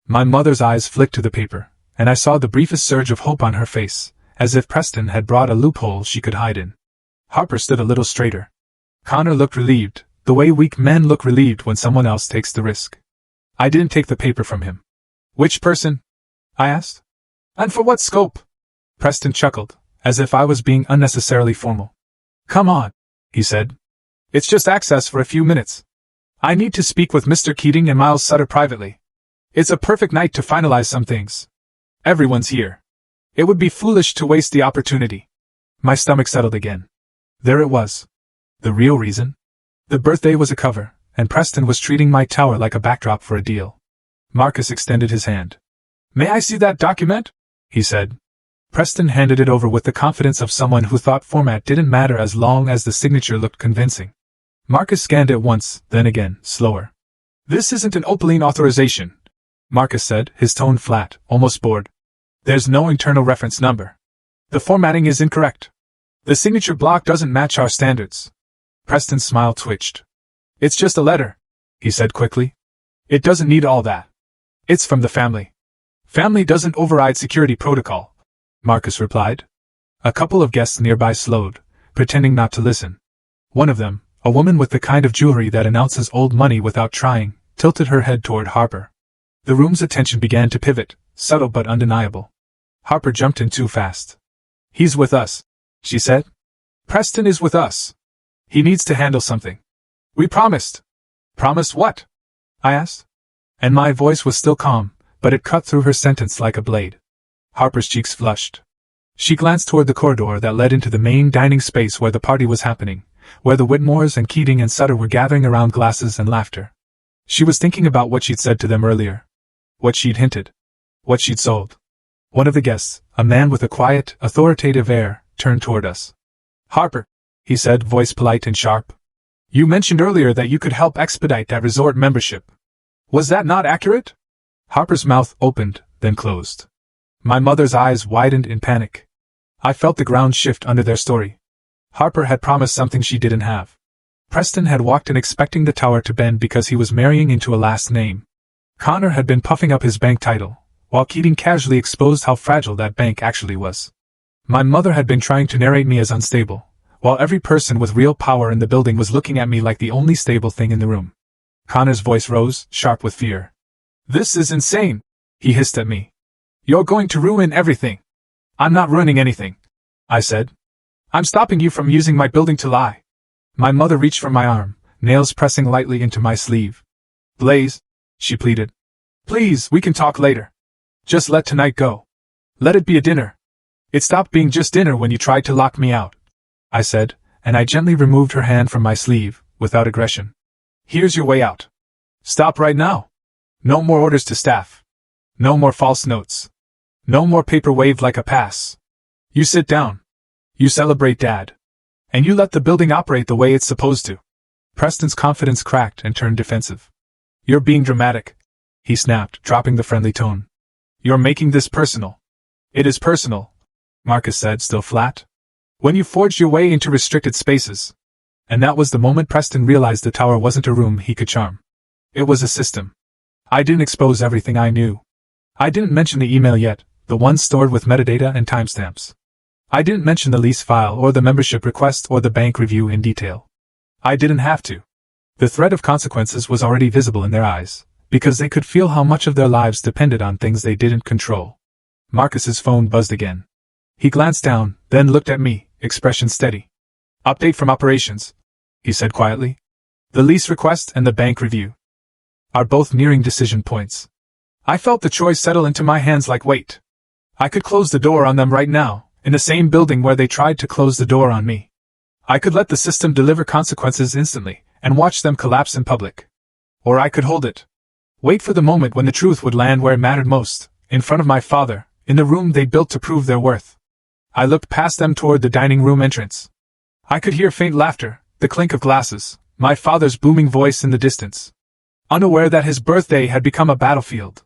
My mother's eyes flicked to the paper, and I saw the briefest surge of hope on her face, as if Preston had brought a loophole she could hide in. Harper stood a little straighter. Connor looked relieved, the way weak men look relieved when someone else takes the risk. I didn't take the paper from him. Which person? I asked. And for what scope? Preston chuckled, as if I was being unnecessarily formal. Come on, he said. It's just access for a few minutes. I need to speak with Mr. Keating and Miles Sutter privately. It's a perfect night to finalize some things. Everyone's here. It would be foolish to waste the opportunity. My stomach settled again. There it was. The real reason. The birthday was a cover, and Preston was treating my tower like a backdrop for a deal. Marcus extended his hand. May I see that document? He said. Preston handed it over with the confidence of someone who thought format didn't matter as long as the signature looked convincing. Marcus scanned it once, then again, slower. This isn't an Opaline authorization, Marcus said, his tone flat, almost bored. There's no internal reference number. The formatting is incorrect. The signature block doesn't match our standards. Preston's smile twitched. It's just a letter, he said quickly. It doesn't need all that. It's from the family. Family doesn't override security protocol, Marcus replied. A couple of guests nearby slowed, pretending not to listen. One of them, a woman with the kind of jewelry that announces old money without trying, tilted her head toward Harper. The room's attention began to pivot, subtle but undeniable. Harper jumped in too fast. "He's with us," she said. "Preston is with us. He needs to handle something. We promised." "Promised what?" I asked. And my voice was still calm, but it cut through her sentence like a blade. Harper's cheeks flushed. She glanced toward the corridor that led into the main dining space where the party was happening, where the Whitmores and Keating and Sutter were gathering around glasses and laughter. She was thinking about what she'd said to them earlier. What she'd hinted. What she'd sold. One of the guests, a man with a quiet, authoritative air, turned toward us. "Harper," he said, voice polite and sharp. "You mentioned earlier that you could help expedite that resort membership. Was that not accurate?" Harper's mouth opened, then closed. My mother's eyes widened in panic. I felt the ground shift under their story. Harper had promised something she didn't have. Preston had walked in expecting the tower to bend because he was marrying into a last name. Connor had been puffing up his bank title, while Keating casually exposed how fragile that bank actually was. My mother had been trying to narrate me as unstable, while every person with real power in the building was looking at me like the only stable thing in the room. Connor's voice rose, sharp with fear. "This is insane," he hissed at me. "You're going to ruin everything." "I'm not ruining anything," I said. "I'm stopping you from using my building to lie." My mother reached for my arm, nails pressing lightly into my sleeve. "Blaze," she pleaded. "Please, we can talk later. Just let tonight go. Let it be a dinner." "It stopped being just dinner when you tried to lock me out," I said, and I gently removed her hand from my sleeve, without aggression. "Here's your way out. Stop right now. No more orders to staff. No more false notes. No more paper waved like a pass. You sit down. You celebrate Dad. And you let the building operate the way it's supposed to." Preston's confidence cracked and turned defensive. "You're being dramatic," he snapped, dropping the friendly tone. "You're making this personal." "It is personal," Marcus said, still flat. "When you forged your way into restricted spaces." And that was the moment Preston realized the tower wasn't a room he could charm. It was a system. I didn't expose everything I knew. I didn't mention the email yet, the one stored with metadata and timestamps. I didn't mention the lease file or the membership request or the bank review in detail. I didn't have to. The threat of consequences was already visible in their eyes, because they could feel how much of their lives depended on things they didn't control. Marcus's phone buzzed again. He glanced down, then looked at me, expression steady. "Update from operations," he said quietly. "The lease request and the bank review are both nearing decision points." I felt the choice settle into my hands like weight. I could close the door on them right now, in the same building where they tried to close the door on me. I could let the system deliver consequences instantly, and watch them collapse in public. Or I could hold it. Wait for the moment when the truth would land where it mattered most, in front of my father, in the room they built to prove their worth. I looked past them toward the dining room entrance. I could hear faint laughter, the clink of glasses, my father's booming voice in the distance. Unaware that his birthday had become a battlefield.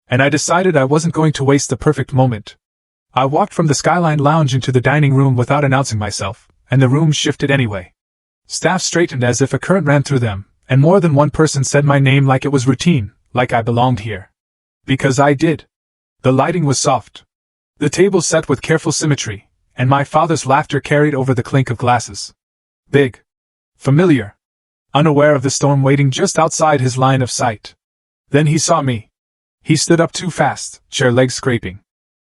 And I decided I wasn't going to waste the perfect moment. I walked from the Skyline Lounge into the dining room without announcing myself, and the room shifted anyway. Staff straightened as if a current ran through them, and more than one person said my name like it was routine, like I belonged here. Because I did. The lighting was soft. The table set with careful symmetry, and my father's laughter carried over the clink of glasses. Big. Familiar. Unaware of the storm waiting just outside his line of sight. Then he saw me. He stood up too fast, chair legs scraping.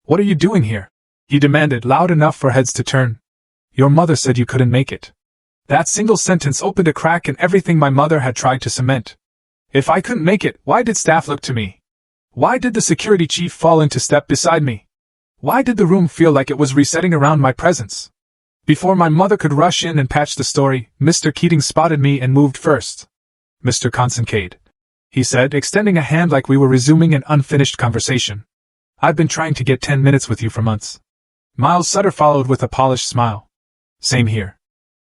"What are you doing here?" he demanded, loud enough for heads to turn. "Your mother said you couldn't make it." That single sentence opened a crack in everything my mother had tried to cement. If I couldn't make it, why did staff look to me? Why did the security chief fall into step beside me? Why did the room feel like it was resetting around my presence? Before my mother could rush in and patch the story, Mr. Keating spotted me and moved first. "Mr. Consincade," he said, extending a hand like we were resuming an unfinished conversation. "I've been trying to get 10 minutes with you for months." Miles Sutter followed with a polished smile. "Same here.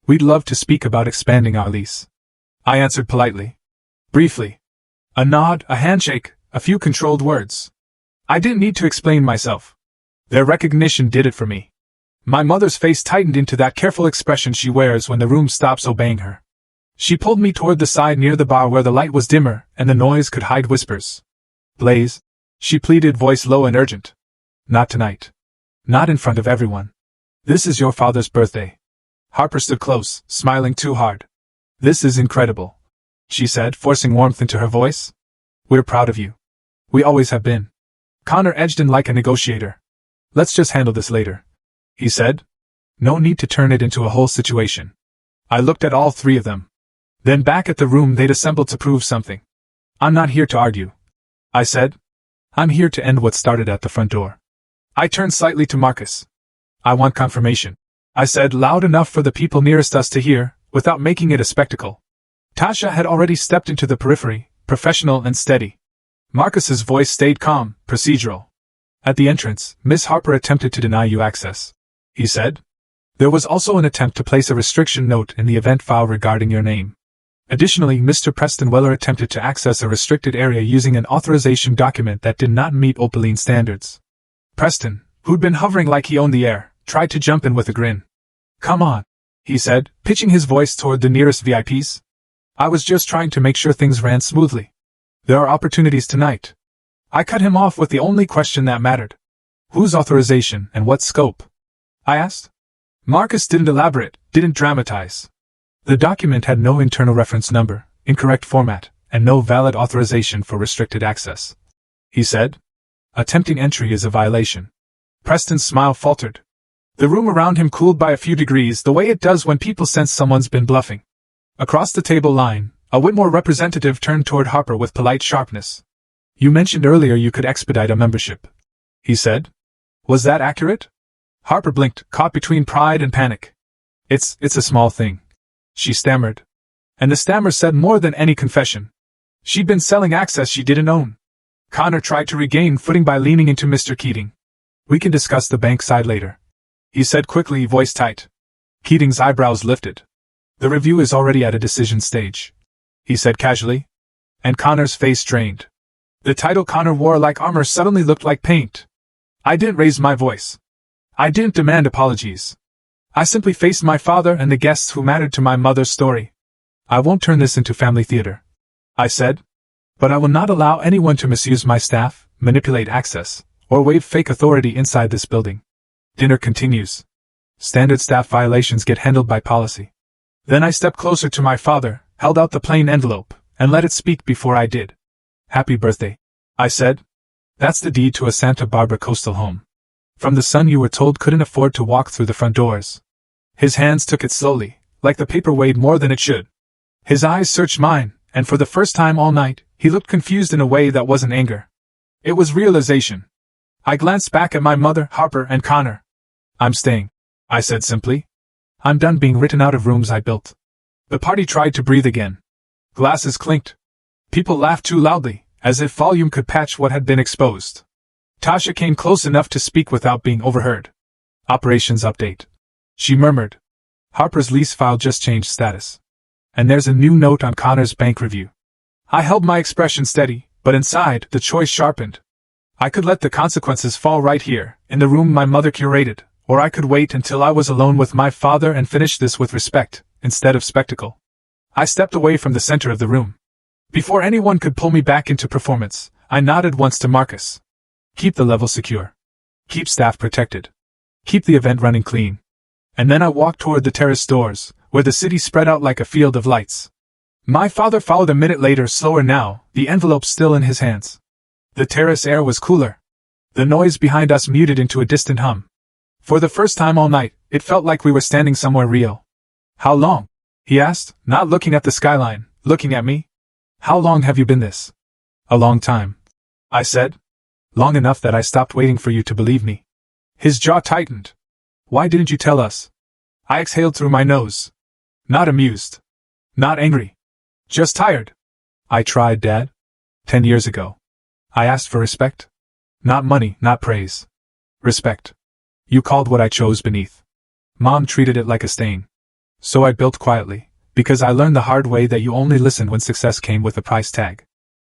We'd love to speak about expanding our lease." I answered politely. Briefly. A nod, a handshake, a few controlled words. I didn't need to explain myself. Their recognition did it for me. My mother's face tightened into that careful expression she wears when the room stops obeying her. She pulled me toward the side near the bar where the light was dimmer and the noise could hide whispers. "Blaze," she pleaded, voice low and urgent. "Not tonight. Not in front of everyone. This is your father's birthday." Harper stood close, smiling too hard. "This is incredible," she said, forcing warmth into her voice. We're proud of you. We always have been. Connor edged in like a negotiator. Let's just handle this later, he said. No need to turn it into a whole situation. I looked at all three of them. Then back at the room they'd assembled to prove something. I'm not here to argue, I said. I'm here to end what started at the front door. I turned slightly to Marcus. I want confirmation, I said loud enough for the people nearest us to hear, without making it a spectacle. Tasha had already stepped into the periphery, professional and steady. Marcus's voice stayed calm, procedural. At the entrance, Miss Harper attempted to deny you access, he said. There was also an attempt to place a restriction note in the event file regarding your name. Additionally, Mr. Preston Weller attempted to access a restricted area using an authorization document that did not meet Opaline standards. Preston, who'd been hovering like he owned the air, tried to jump in with a grin. Come on, he said, pitching his voice toward the nearest VIPs. I was just trying to make sure things ran smoothly. There are opportunities tonight. I cut him off with the only question that mattered. Whose authorization and what scope? I asked. Marcus didn't elaborate, didn't dramatize. The document had no internal reference number, incorrect format, and no valid authorization for restricted access. He said. Attempting entry is a violation. Preston's smile faltered. The room around him cooled by a few degrees the way it does when people sense someone's been bluffing. Across the table line, a Whitmore representative turned toward Harper with polite sharpness. You mentioned earlier you could expedite a membership, he said. Was that accurate? Harper blinked, caught between pride and panic. It's a small thing, she stammered. And the stammer said more than any confession. She'd been selling access she didn't own. Connor tried to regain footing by leaning into Mr. Keating. We can discuss the bank side later, he said quickly, voice tight. Keating's eyebrows lifted. The review is already at a decision stage, he said casually. And Connor's face drained. The title Connor wore like armor suddenly looked like paint. I didn't raise my voice. I didn't demand apologies. I simply faced my father and the guests who mattered to my mother's story. I won't turn this into family theater, I said. But I will not allow anyone to misuse my staff, manipulate access, or waive fake authority inside this building. Dinner continues. Standard staff violations get handled by policy. Then I stepped closer to my father, held out the plain envelope, and let it speak before I did. Happy birthday, I said. That's the deed to a Santa Barbara coastal home. From the son you were told couldn't afford to walk through the front doors. His hands took it slowly, like the paper weighed more than it should. His eyes searched mine, and for the first time all night, he looked confused in a way that wasn't anger. It was realization. I glanced back at my mother, Harper, and Connor. I'm staying, I said simply. I'm done being written out of rooms I built. The party tried to breathe again. Glasses clinked. People laughed too loudly, as if volume could patch what had been exposed. Tasha came close enough to speak without being overheard. Operations update, she murmured. Harper's lease file just changed status. And there's a new note on Connor's bank review. I held my expression steady, but inside, the choice sharpened. I could let the consequences fall right here, in the room my mother curated, or I could wait until I was alone with my father and finish this with respect, instead of spectacle. I stepped away from the center of the room. Before anyone could pull me back into performance, I nodded once to Marcus. Keep the level secure. Keep staff protected. Keep the event running clean. And then I walked toward the terrace doors, where the city spread out like a field of lights. My father followed a minute later, slower now, the envelope still in his hands. The terrace air was cooler. The noise behind us muted into a distant hum. For the first time all night, it felt like we were standing somewhere real. How long? He asked, not looking at the skyline, looking at me. How long have you been this? A long time, I said. Long enough that I stopped waiting for you to believe me. His jaw tightened. Why didn't you tell us? I exhaled through my nose. Not amused. Not angry. Just tired. I tried, Dad. 10 years ago. I asked for respect. Not money, not praise. Respect. You called what I chose beneath. Mom treated it like a stain. So I built quietly, because I learned the hard way that you only listened when success came with a price tag.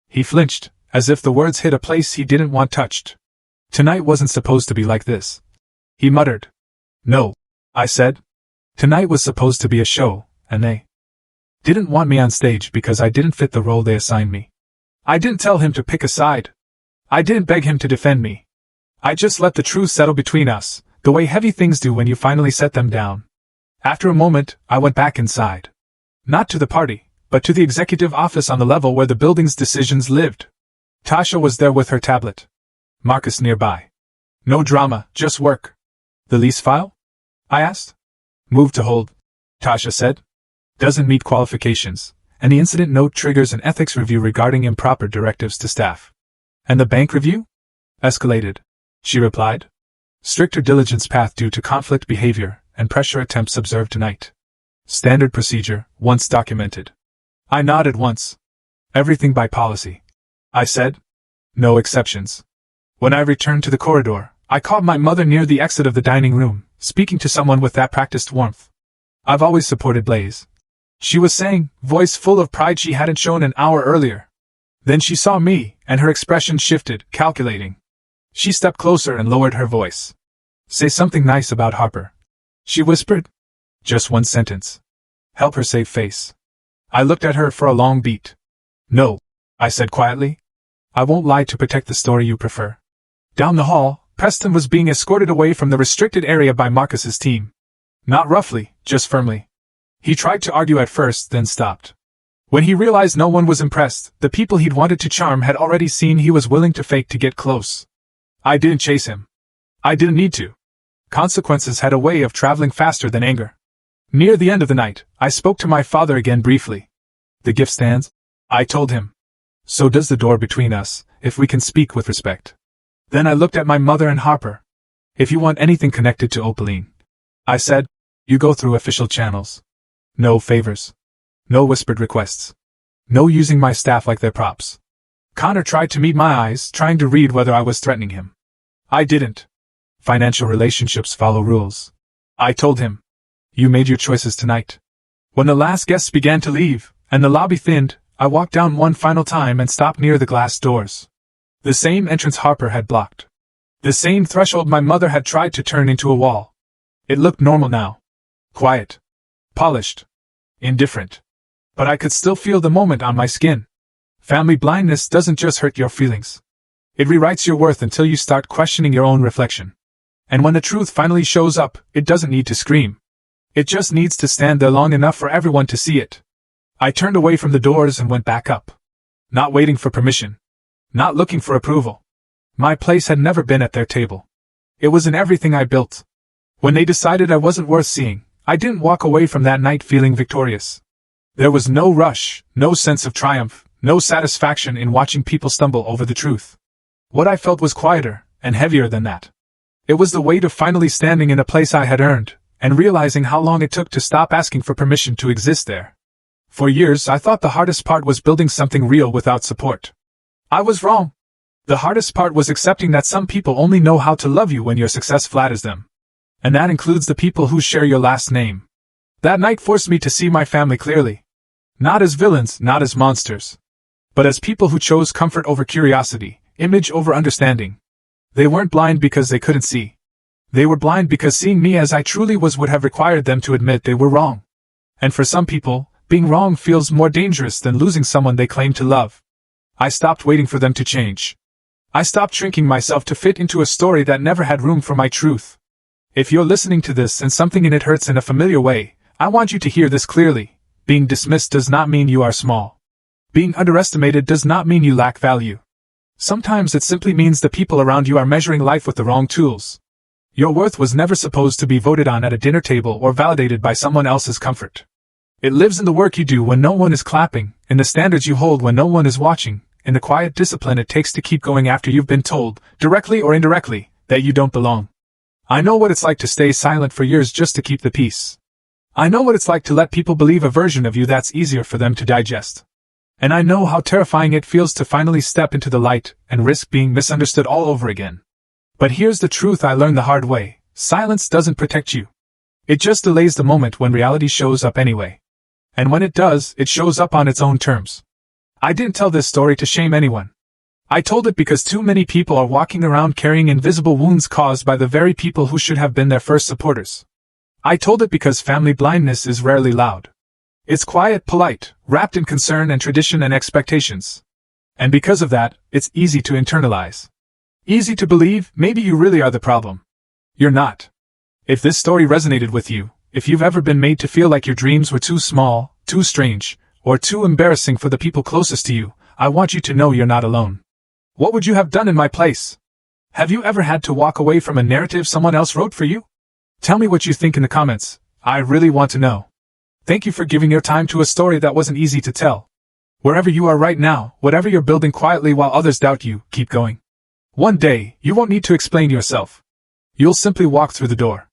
He flinched, as if the words hit a place he didn't want touched. Tonight wasn't supposed to be like this. He muttered. No, I said. Tonight was supposed to be a show, and they didn't want me on stage because I didn't fit the role they assigned me. I didn't tell him to pick a side. I didn't beg him to defend me. I just let the truth settle between us, the way heavy things do when you finally set them down. After a moment, I went back inside. Not to the party, but to the executive office on the level where the building's decisions lived. Tasha was there with her tablet. Marcus nearby. No drama, just work. The lease file? I asked. Move to hold, Tasha said. Doesn't meet qualifications, and the incident note triggers an ethics review regarding improper directives to staff. And the bank review? Escalated, she replied. Stricter diligence path due to conflict behavior and pressure attempts observed tonight. Standard procedure, once documented. I nodded once. Everything by policy, I said. No exceptions. When I returned to the corridor, I caught my mother near the exit of the dining room, speaking to someone with that practiced warmth. I've always supported Blaze, she was saying, voice full of pride she hadn't shown an hour earlier. Then she saw me, and her expression shifted, calculating. She stepped closer and lowered her voice. Say something nice about Harper, she whispered. Just one sentence. Help her save face. I looked at her for a long beat. No, I said quietly. I won't lie to protect the story you prefer. Down the hall, Preston was being escorted away from the restricted area by Marcus's team. Not roughly, just firmly. He tried to argue at first, then stopped. When he realized no one was impressed, the people he'd wanted to charm had already seen he was willing to fake to get close. I didn't chase him. I didn't need to. Consequences had a way of traveling faster than anger. Near the end of the night, I spoke to my father again briefly. The gift stands, I told him. So does the door between us, if we can speak with respect. Then I looked at my mother and Harper. If you want anything connected to Opaline, I said, you go through official channels. No favors. No whispered requests. No using my staff like their props. Connor tried to meet my eyes, trying to read whether I was threatening him. I didn't. Financial relationships follow rules, I told him. You made your choices tonight. When the last guests began to leave, and the lobby thinned, I walked down one final time and stopped near the glass doors. The same entrance Harper had blocked. The same threshold my mother had tried to turn into a wall. It looked normal now. Quiet. Polished. Indifferent. But I could still feel the moment on my skin. Family blindness doesn't just hurt your feelings. It rewrites your worth until you start questioning your own reflection. And when the truth finally shows up, it doesn't need to scream. It just needs to stand there long enough for everyone to see it. I turned away from the doors and went back up. Not waiting for permission. Not looking for approval. My place had never been at their table. It was in everything I built. When they decided I wasn't worth seeing, I didn't walk away from that night feeling victorious. There was no rush, no sense of triumph, no satisfaction in watching people stumble over the truth. What I felt was quieter and heavier than that. It was the weight of finally standing in a place I had earned, and realizing how long it took to stop asking for permission to exist there. For years I thought the hardest part was building something real without support. I was wrong. The hardest part was accepting that some people only know how to love you when your success flatters them. And that includes the people who share your last name. That night forced me to see my family clearly. Not as villains, not as monsters. But as people who chose comfort over curiosity, image over understanding. They weren't blind because they couldn't see. They were blind because seeing me as I truly was would have required them to admit they were wrong. And for some people, being wrong feels more dangerous than losing someone they claim to love. I stopped waiting for them to change. I stopped shrinking myself to fit into a story that never had room for my truth. If you're listening to this and something in it hurts in a familiar way, I want you to hear this clearly. Being dismissed does not mean you are small. Being underestimated does not mean you lack value. Sometimes it simply means the people around you are measuring life with the wrong tools. Your worth was never supposed to be voted on at a dinner table or validated by someone else's comfort. It lives in the work you do when no one is clapping, in the standards you hold when no one is watching, in the quiet discipline it takes to keep going after you've been told, directly or indirectly, that you don't belong. I know what it's like to stay silent for years just to keep the peace. I know what it's like to let people believe a version of you that's easier for them to digest. And I know how terrifying it feels to finally step into the light and risk being misunderstood all over again. But here's the truth I learned the hard way. Silence doesn't protect you. It just delays the moment when reality shows up anyway. And when it does, it shows up on its own terms. I didn't tell this story to shame anyone. I told it because too many people are walking around carrying invisible wounds caused by the very people who should have been their first supporters. I told it because family blindness is rarely loud. It's quiet, polite, wrapped in concern and tradition and expectations. And because of that, it's easy to internalize. Easy to believe, maybe you really are the problem. You're not. If this story resonated with you, if you've ever been made to feel like your dreams were too small, too strange, or too embarrassing for the people closest to you, I want you to know you're not alone. What would you have done in my place? Have you ever had to walk away from a narrative someone else wrote for you? Tell me what you think in the comments. I really want to know. Thank you for giving your time to a story that wasn't easy to tell. Wherever you are right now, whatever you're building quietly while others doubt you, keep going. One day, you won't need to explain yourself. You'll simply walk through the door.